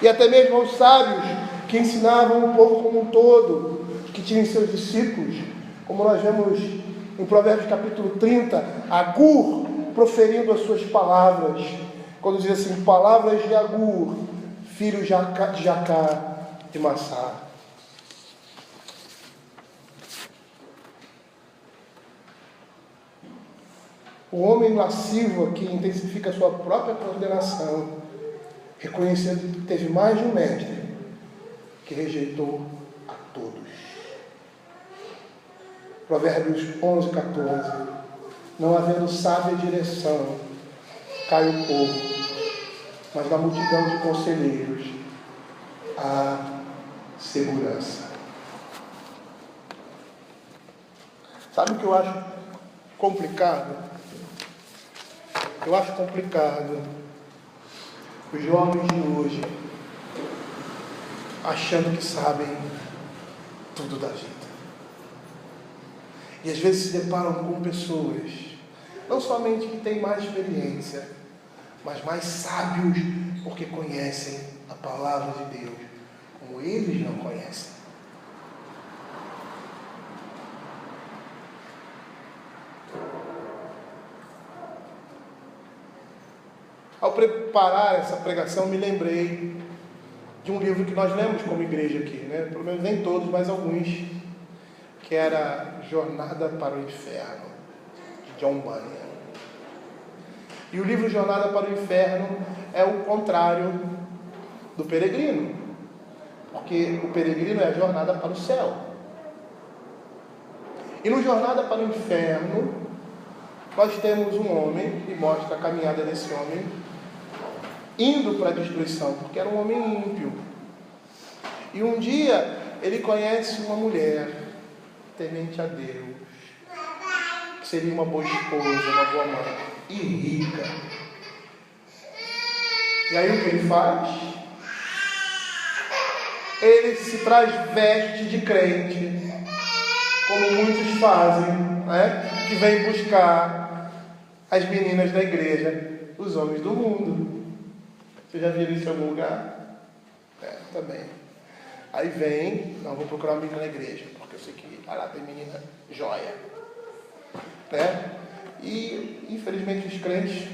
A: E até mesmo aos sábios, que ensinavam o povo como um todo, que tinham seus discípulos, como nós vemos em Provérbios capítulo 30, Agur proferindo as suas palavras, quando diz assim, palavras de Agur, filho de Jacá de Massá. O homem lascivo aqui intensifica a sua própria condenação, reconhecendo que teve mais de um mestre que rejeitou a todos. Provérbios 11, 14. Não havendo sábia direção, cai o povo, mas na multidão de conselheiros há segurança. Sabe o que eu acho complicado? Eu acho complicado os jovens de hoje achando que sabem tudo da vida. E às vezes se deparam com pessoas, não somente que têm mais experiência, mas mais sábios, porque conhecem a palavra de Deus, como eles não conhecem. Ao preparar essa pregação, me lembrei de um livro que nós lemos como igreja aqui, né? Pelo menos nem todos, mas alguns, que era Jornada para o Inferno, de John Bunyan. E o livro Jornada para o Inferno é o contrário do peregrino, porque o peregrino é a jornada para o céu. E no Jornada para o Inferno, nós temos um homem, e mostra a caminhada desse homem, indo para a destruição, porque era um homem ímpio. E um dia ele conhece uma mulher temente a Deus, que seria uma boa esposa, uma boa mãe, e rica. E aí o que ele faz? Ele se traz veste de crente, como muitos fazem, né? Que vem buscar as meninas da igreja, os homens do mundo. Vocês já viram isso em algum lugar? Também. Aí vem, não, vou procurar uma menina na igreja, porque eu sei que lá tem menina joia. Né? E, infelizmente, os crentes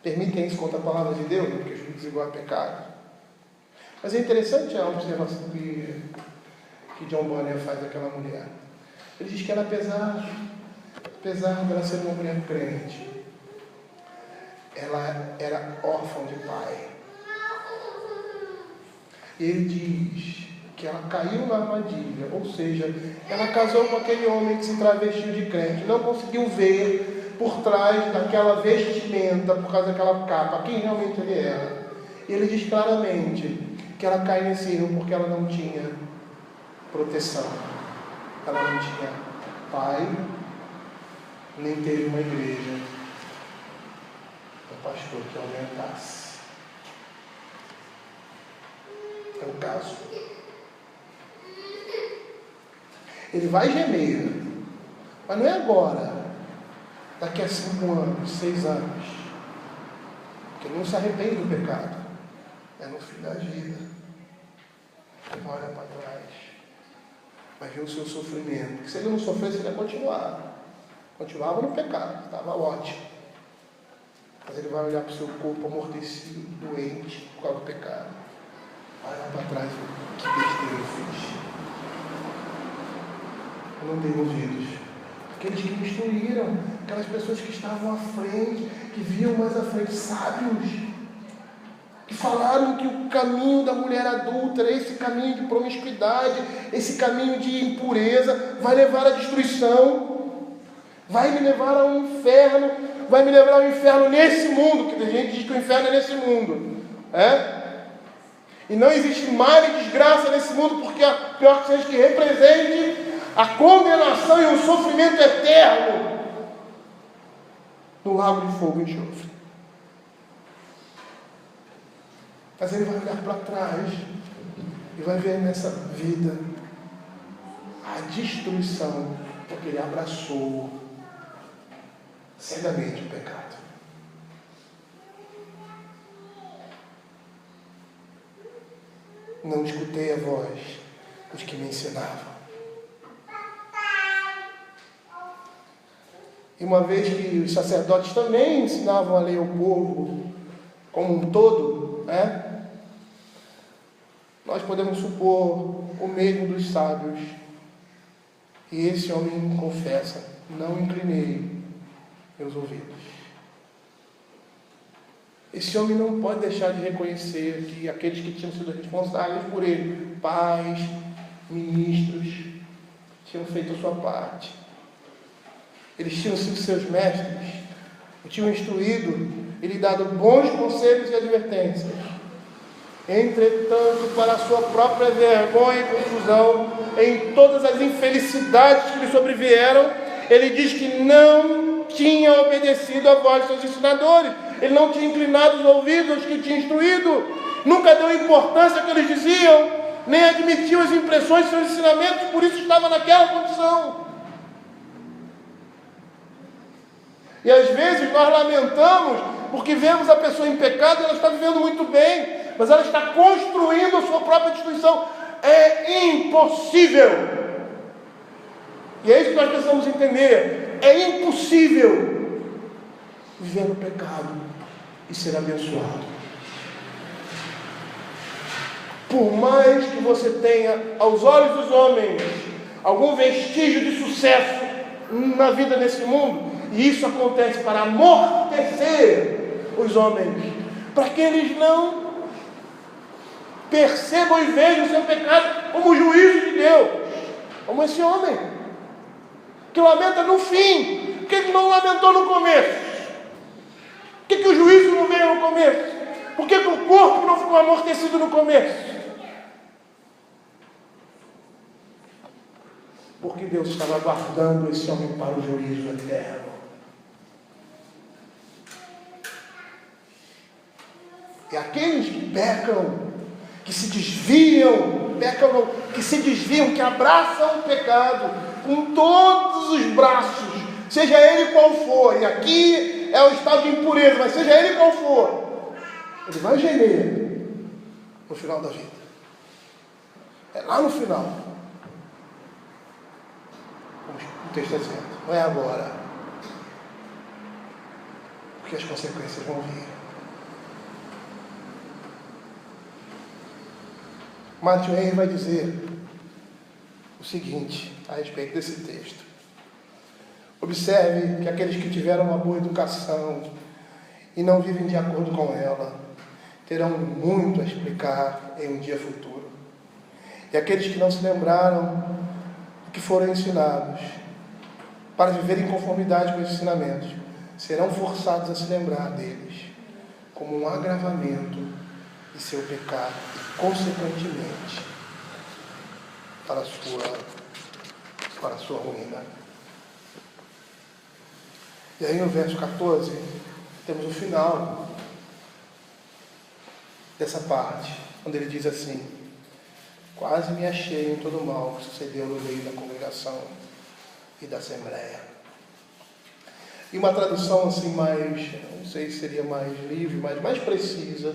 A: permitem isso contra a palavra de Deus, porque o juízo igual a pecado. Mas é interessante a observação que John Bunyan faz daquela mulher. Ele diz que ela, apesar dela ser uma mulher crente, ela era órfã de pai. E ele diz que ela caiu na armadilha, ou seja, ela casou com aquele homem que se travestiu de crente, não conseguiu ver por trás daquela vestimenta, por causa daquela capa, quem realmente ele era. E ele diz claramente que ela cai nesse erro porque ela não tinha proteção, ela não tinha pai, nem teve uma igreja, um pastor que aumentasse. É o caso. Ele vai gemer, mas não é agora, daqui a 5 anos, 6 anos, porque ele não se arrepende do pecado, é no fim da vida. Ele vai olhar para trás, vai ver o seu sofrimento, porque se ele não sofresse, ele ia continuava no pecado, estava ótimo, mas ele vai olhar para o seu corpo amortecido, doente, por causa do pecado, vai olhar para trás e falar, que besteira eu fiz. Eu não tenho ouvidos. Aqueles que me instruíram, aquelas pessoas que estavam à frente, que viam mais à frente, sábios, que falaram que o caminho da mulher adúltera, esse caminho de promiscuidade, esse caminho de impureza, vai levar à destruição, vai me levar ao inferno, vai me levar ao inferno nesse mundo, que a gente diz que o inferno é nesse mundo, e não existe mal e desgraça nesse mundo, porque a pior que seja que represente a condenação e o sofrimento eterno no lago de fogo e enxofre. Mas ele vai olhar para trás e vai ver nessa vida a destruição, porque ele abraçou cegamente o pecado. Não escutei a voz dos que me ensinavam. E uma vez que os sacerdotes também ensinavam a lei ao povo como um todo, nós podemos supor o mesmo dos sábios. E esse homem confessa, não inclinei meus ouvidos. Esse homem não pode deixar de reconhecer que aqueles que tinham sido responsáveis por ele, pais, ministros, tinham feito a sua parte. Eles tinham sido seus mestres, o tinham instruído e lhe dado bons conselhos e advertências. Entretanto, para a sua própria vergonha e confusão, em todas as infelicidades que lhe sobrevieram, ele diz que não tinha obedecido à voz de seus ensinadores, ele não tinha inclinado os ouvidos aos que tinha instruído, nunca deu importância ao que eles diziam, nem admitiu as impressões de seus ensinamentos, por isso estava naquela condição. E às vezes nós lamentamos porque vemos a pessoa em pecado e ela está vivendo muito bem, mas ela está construindo a sua própria destruição. É impossível. E é isso que nós precisamos entender. É impossível viver no pecado e ser abençoado. Por mais que você tenha, aos olhos dos homens, algum vestígio de sucesso na vida nesse mundo, e isso acontece para amortecer os homens, para que eles não percebam e vejam o seu pecado como juízo de Deus, como esse homem, que lamenta no fim. Por que ele não lamentou no começo? Por que o juízo não veio no começo? Por que o corpo não ficou amortecido no começo? Porque Deus estava guardando esse homem para o juízo eterno. E aqueles que pecam, que se desviam, que abraçam o pecado com todos os braços, seja ele qual for, e aqui é o estado de impureza, mas seja ele qual for, ele vai gemer no final da vida. É lá no final. O texto está dizendo, não é agora, porque as consequências vão vir. Matthew Henry vai dizer o seguinte a respeito desse texto. Observe que aqueles que tiveram uma boa educação e não vivem de acordo com ela, terão muito a explicar em um dia futuro. E aqueles que não se lembraram do que foram ensinados, para viver em conformidade com esses ensinamentos, serão forçados a se lembrar deles, como um agravamento de seu pecado, e, consequentemente, para a sua ruína. E aí no verso 14, temos o final dessa parte, onde ele diz assim: quase me achei em todo o mal que sucedeu no meio da congregação e da assembleia. E uma tradução assim mais, não sei se seria mais livre, mas mais precisa,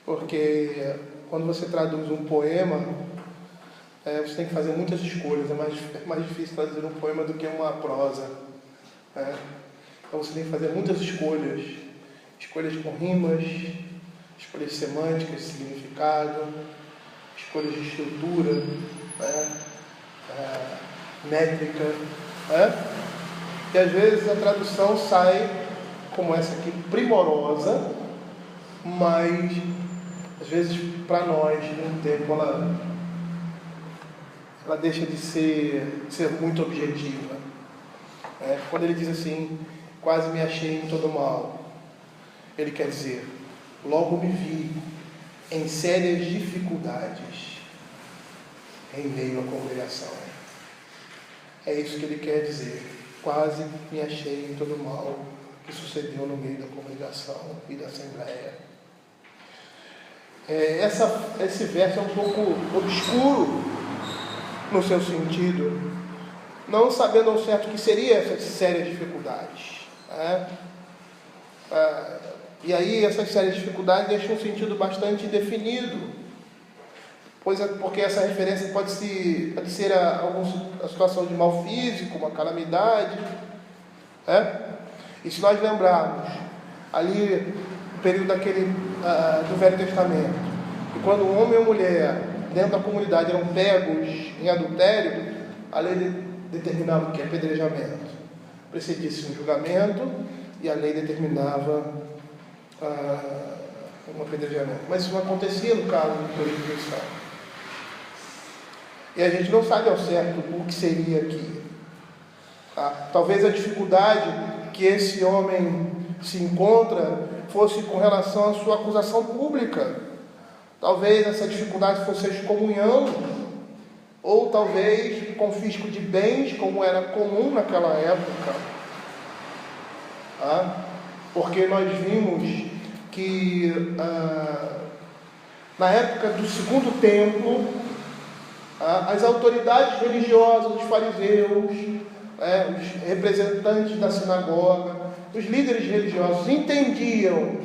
A: porque quando você traduz um poema, você tem que fazer muitas escolhas, é mais difícil traduzir um poema do que uma prosa. Então você tem que fazer muitas escolhas com rimas, escolhas semânticas, significado, escolhas de estrutura, métrica, e às vezes a tradução sai como essa aqui, primorosa, mas às vezes para nós, no tempo, ela deixa de ser muito objetiva. Quando ele diz assim, quase me achei em todo mal, ele quer dizer, logo me vi em sérias dificuldades em meio à congregação. É isso que ele quer dizer. Quase me achei em todo o mal que sucedeu no meio da congregação e da assembleia. Esse verso é um pouco obscuro no seu sentido, não sabendo ao certo o que seriam essas sérias dificuldades. E aí essas sérias dificuldades deixam um sentido bastante definido, porque essa referência pode ser a situação de mal físico, uma calamidade. E se nós lembrarmos ali no período do Velho Testamento, que quando um homem e uma mulher dentro da comunidade eram pegos em adultério, a lei determinava que apedrejamento precedisse um julgamento, e a lei determinava um apedrejamento. Mas isso não acontecia no caso de jurisdição. E a gente não sabe ao certo o que seria aqui. Talvez a dificuldade que esse homem se encontra fosse com relação à sua acusação pública. Talvez essa dificuldade fosse a excomunhão, ou talvez confisco de bens, como era comum naquela época. Porque nós vimos que na época do Segundo Templo, as autoridades religiosas, os fariseus, os representantes da sinagoga, os líderes religiosos entendiam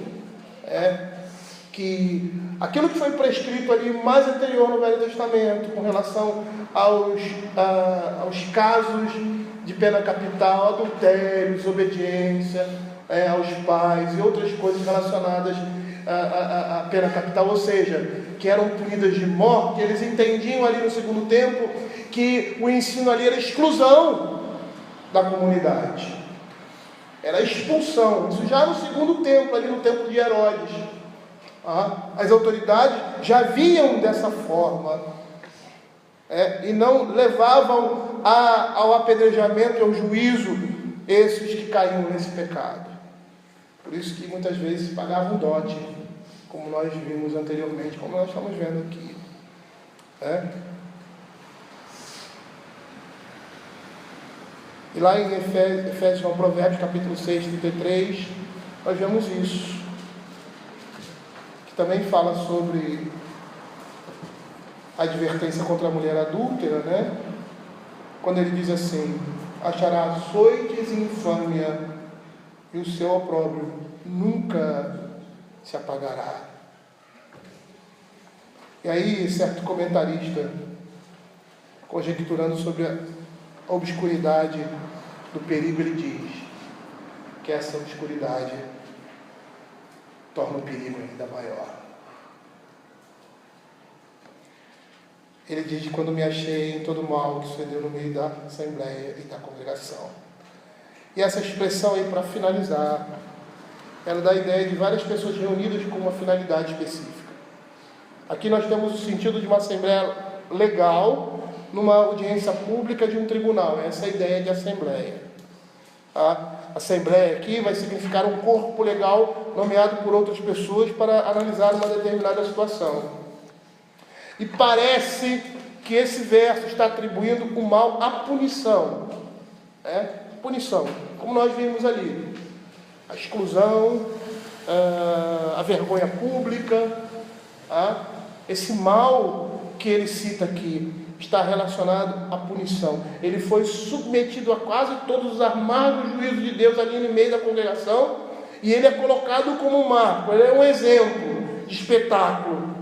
A: que aquilo que foi prescrito ali mais anterior no Velho Testamento, com relação aos casos de pena capital, adultério, desobediência aos pais e outras coisas relacionadas à pena capital, ou seja, que eram punidas de morte, eles entendiam ali no Segundo Templo que o ensino ali era exclusão da comunidade, era expulsão. Isso já no Segundo Templo, ali no Templo de Herodes. As autoridades já viam dessa forma, e não levavam ao apedrejamento e ao juízo esses que caíam nesse pecado. Por isso que muitas vezes pagavam dote, como nós vimos anteriormente, como nós estamos vendo aqui. E lá em Efésios, no Provérbios, capítulo 6, 33, nós vemos isso, que também fala sobre a advertência contra a mulher adúltera, quando ele diz assim: achará açoites e infâmia, e o seu opróbrio nunca se apagará. E aí, certo comentarista, conjecturando sobre a obscuridade do perigo, ele diz que essa obscuridade torna o perigo ainda maior. Ele diz que quando me achei em todo o mal que sucedeu no meio da assembleia e da congregação. E essa expressão aí, para finalizar, ela dá a ideia de várias pessoas reunidas com uma finalidade específica. Aqui nós temos o sentido de uma assembleia legal, numa audiência pública de um tribunal. Essa é a ideia de assembleia. A assembleia aqui vai significar um corpo legal nomeado por outras pessoas para analisar uma determinada situação. E parece que esse verso está atribuindo o mal à punição. Punição, como nós vimos ali. A exclusão, a vergonha pública, esse mal que ele cita aqui está relacionado à punição. Ele foi submetido a quase todos os amargos juízos de Deus ali no meio da congregação, e ele é colocado como um marco, ele é um exemplo de espetáculo,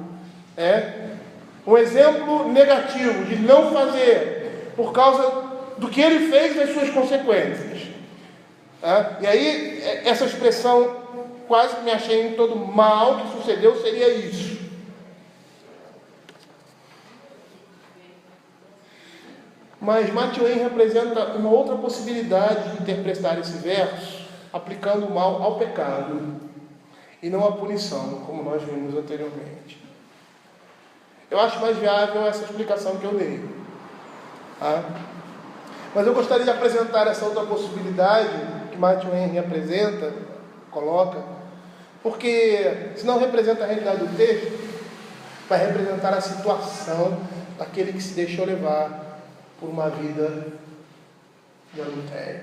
A: um exemplo negativo de não fazer por causa do que ele fez e das suas consequências. E aí essa expressão, quase que me achei em todo mal que sucedeu, seria isso. Mas Matthew Henry representa uma outra possibilidade de interpretar esse verso, aplicando o mal ao pecado e não à punição, como nós vimos anteriormente. Eu acho mais viável essa explicação que eu dei. Mas eu gostaria de apresentar essa outra possibilidade que Matthew Henry apresenta, coloca, porque se não representa a realidade do texto, vai representar a situação daquele que se deixou levar por uma vida de adultério,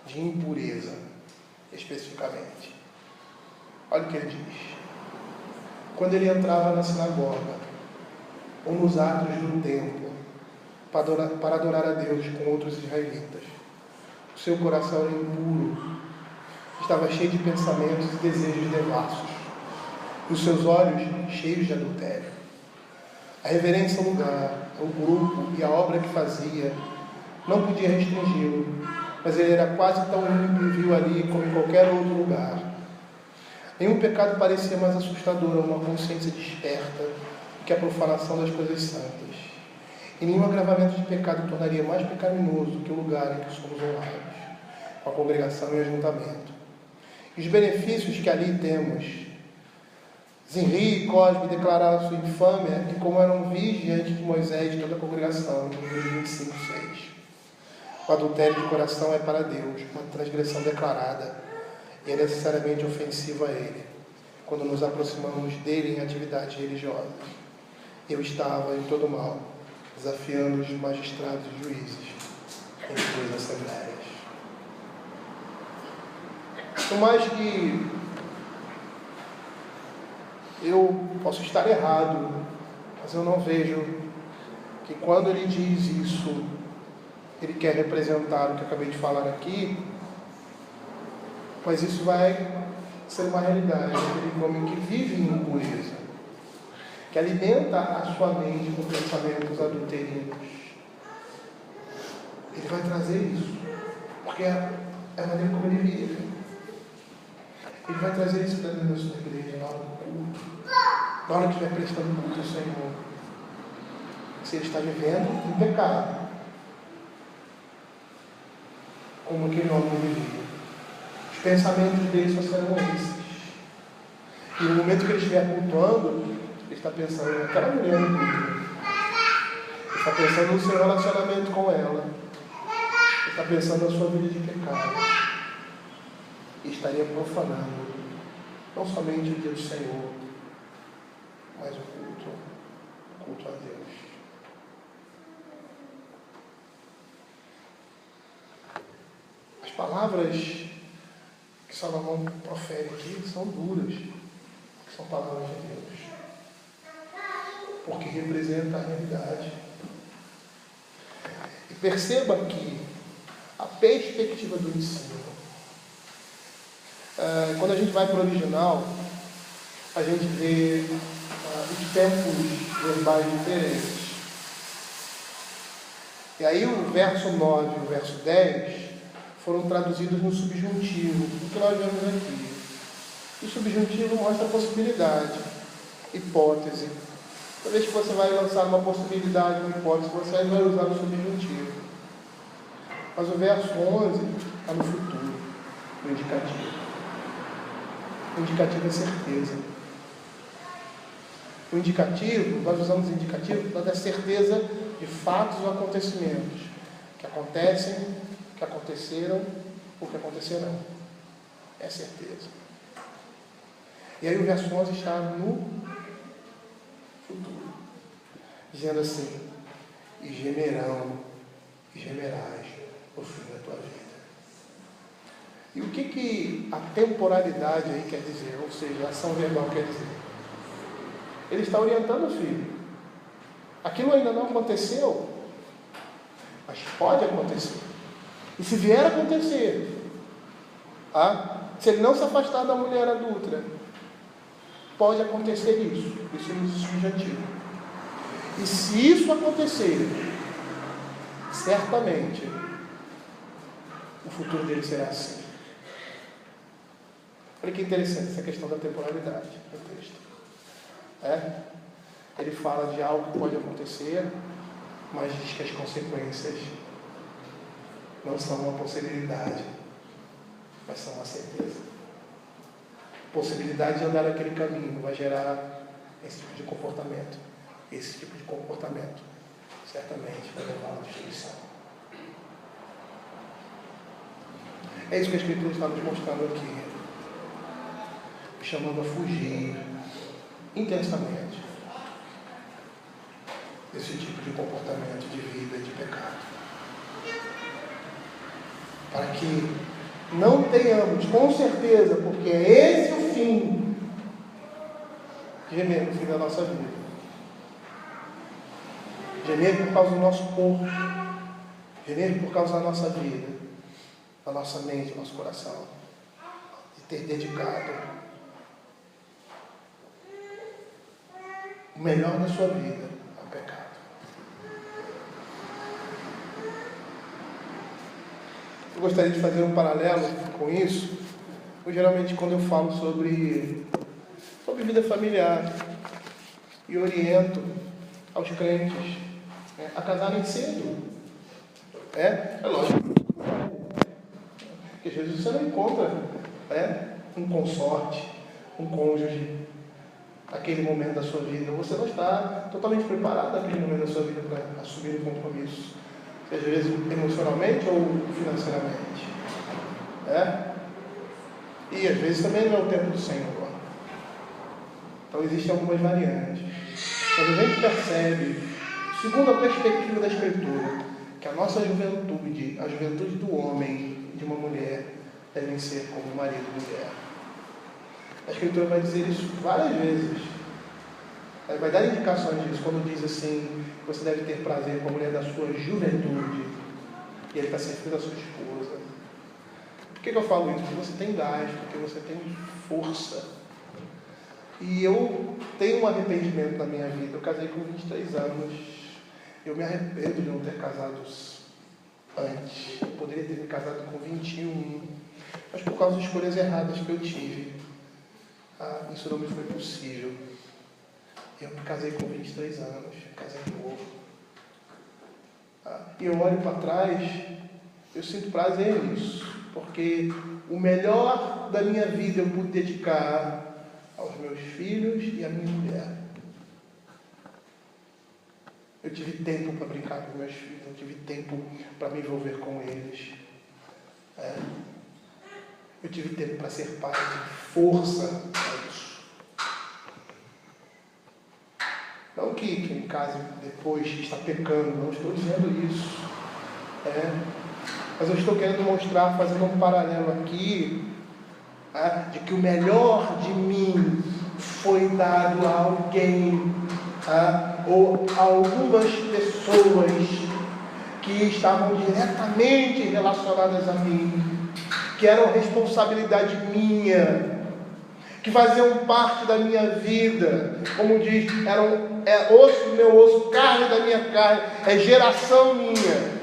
A: de impureza, especificamente. Olha o que ele diz. Quando ele entrava na sinagoga, ou nos atos do templo, para adorar a Deus com outros israelitas, o seu coração era impuro, estava cheio de pensamentos e desejos devassos, e os seus olhos cheios de adultério. A reverência ao lugar, ao grupo e à obra que fazia não podia restringi-lo, mas ele era quase tão limpo e vil ali como em qualquer outro lugar. Nenhum pecado parecia mais assustador a uma consciência desperta que a profanação das coisas santas. E nenhum agravamento de pecado tornaria mais pecaminoso que o lugar em que somos honrados, com a congregação e o ajuntamento. E os benefícios que ali temos. Zinri e Cosme declararam sua infâmia e como eram vis diante de Moisés e toda a congregação, em Números 25:6. O adultério de coração é para Deus uma transgressão declarada e é necessariamente ofensivo a Ele, quando nos aproximamos dele em atividades religiosas. Eu estava em todo mal, desafiando os magistrados e juízes em suas assembleias. Por mais que eu posso estar errado, mas eu não vejo que quando ele diz isso, ele quer representar o que eu acabei de falar aqui, mas isso vai ser uma realidade. Aquele homem que vive em impureza, que alimenta a sua mente com pensamentos adulterinos, ele vai trazer isso, porque é a maneira como ele vive. Ele vai trazer isso para dentro da sua igreja, na hora do culto, na hora que estiver prestando culto ao Senhor. Se ele está vivendo em pecado, como aquele homem vivia, os pensamentos dele só serão esses. E no momento que ele estiver cultuando, ele está pensando naquela mulher no culto. Ele está pensando no seu relacionamento com ela. Ele está pensando na sua vida de pecado. E estaria profanando não somente o dia do Senhor, mas o culto a Deus. As palavras que Salomão profere aqui são duras, são palavras de Deus, porque representa a realidade. E perceba que a perspectiva do ensino, quando a gente vai para o original, a gente vê os tempos verbais diferentes. E aí o verso 9 e o verso 10 foram traduzidos no subjuntivo, o que nós vemos aqui. O subjuntivo mostra a possibilidade, hipótese. Toda vez que você vai lançar uma possibilidade, uma hipótese, você vai usar o subjuntivo. Mas o verso 11 está no futuro, no indicativo. O indicativo é certeza. O indicativo, nós usamos indicativo para dar certeza de fatos ou acontecimentos que acontecem, que aconteceram ou que acontecerão. É certeza. E aí o verso 11 está no futuro, dizendo assim: e gemerão e gemerás no fim da tua vida. E o que a temporalidade aí quer dizer? Ou seja, a ação verbal quer dizer? Ele está orientando o filho. Aquilo ainda não aconteceu, mas pode acontecer. E se vier a acontecer, se ele não se afastar da mulher adúltera, pode acontecer isso. Isso é um subjetivo. E se isso acontecer, certamente o futuro dele será assim. Olha que interessante essa questão da temporalidade no texto. Ele fala de algo que pode acontecer, mas diz que as consequências não são uma possibilidade, mas são uma certeza. Possibilidade de andar naquele caminho vai gerar esse tipo de comportamento. Esse tipo de comportamento certamente vai levar à destruição. É isso que a Escritura está nos mostrando aqui, chamando a fugir intensamente desse tipo de comportamento de vida e de pecado, para que não tenhamos, com certeza, porque é esse o fim, gemer no fim da nossa vida. Gemer por causa do nosso corpo, gemer por causa da nossa vida, da nossa mente, do nosso coração, de ter dedicado o melhor da sua vida ao pecado. Eu gostaria de fazer um paralelo com isso. Eu, geralmente, quando eu falo sobre vida familiar, e oriento aos crentes a casarem cedo. É lógico. Porque Jesus você não encontra um consorte, um cônjuge, naquele momento da sua vida. Você não está totalmente preparado naquele momento da sua vida para assumir um compromisso, seja às vezes emocionalmente ou financeiramente. E às vezes também não é o tempo do Senhor. Então existem algumas variantes. Quando a gente percebe, segundo a perspectiva da Escritura, que a nossa juventude, a juventude do homem e de uma mulher, devem ser como marido e mulher. A Escritura vai dizer isso várias vezes. Ela vai dar indicações disso, quando diz assim, que você deve ter prazer com a mulher da sua juventude, e ele está sempre da sua esposa. Por que eu falo isso? Porque você tem gás, porque você tem força. E eu tenho um arrependimento na minha vida. Eu casei com 23 anos. Eu me arrependo de não ter casado antes. Eu poderia ter me casado com 21. Mas por causa de escolhas erradas que eu tive, isso não me foi possível. Eu me casei com 23 anos. Casei novo. E eu olho para trás, eu sinto prazer nisso. Porque o melhor da minha vida eu pude dedicar aos meus filhos e à minha mulher. Eu tive tempo para brincar com meus filhos, eu tive tempo para me envolver com eles. Eu tive tempo para ser pai, eu tive força para isso. Não que quem case depois está pecando, não estou dizendo isso. Mas eu estou querendo mostrar, fazendo um paralelo aqui, de que o melhor de mim foi dado a alguém, ou a algumas pessoas que estavam diretamente relacionadas a mim, que eram responsabilidade minha, que faziam parte da minha vida, como diz, osso do meu osso, carne da minha carne, é geração minha.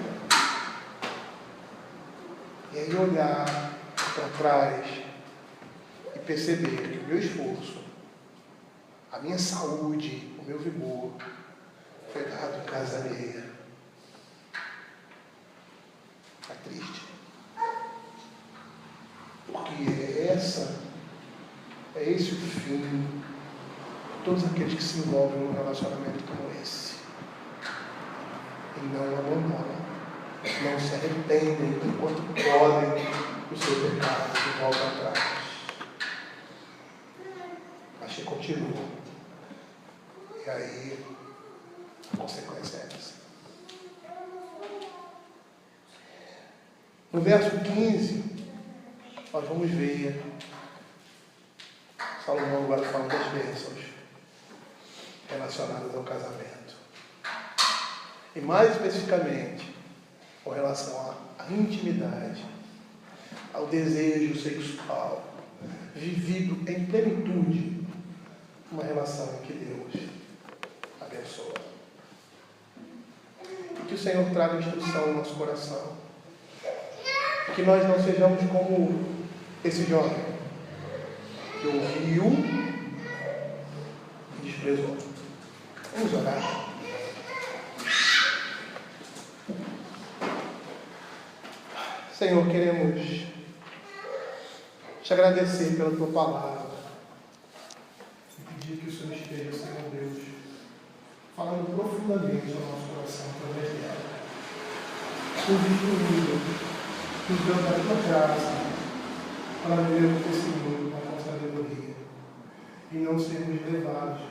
A: E aí olhar para trás e perceber que o meu esforço, a minha saúde, o meu vigor, foi dado em casa alheia. Está triste. Porque é esse o fim todos aqueles que se envolvem num relacionamento como esse e não abandonam, não se arrependem enquanto podem do seu pecado e voltam atrás, mas que continuam. E aí a consequência é essa. No verso 15, nós vamos ver Salomão agora falando das bênçãos relacionadas ao casamento. E mais especificamente, com relação à intimidade, ao desejo sexual, vivido em plenitude, uma relação que Deus abençoa. E que o Senhor traga instrução no nosso coração. Que nós não sejamos como esse jovem que ouviu e desprezou. Vamos orar. Senhor, queremos te agradecer pela tua palavra e pedir que o Senhor esteja, Senhor Deus, falando profundamente ao nosso coração através dela. Constituindo, nos dando a tua graça para viver o testemunho com a sabedoria e não sermos levados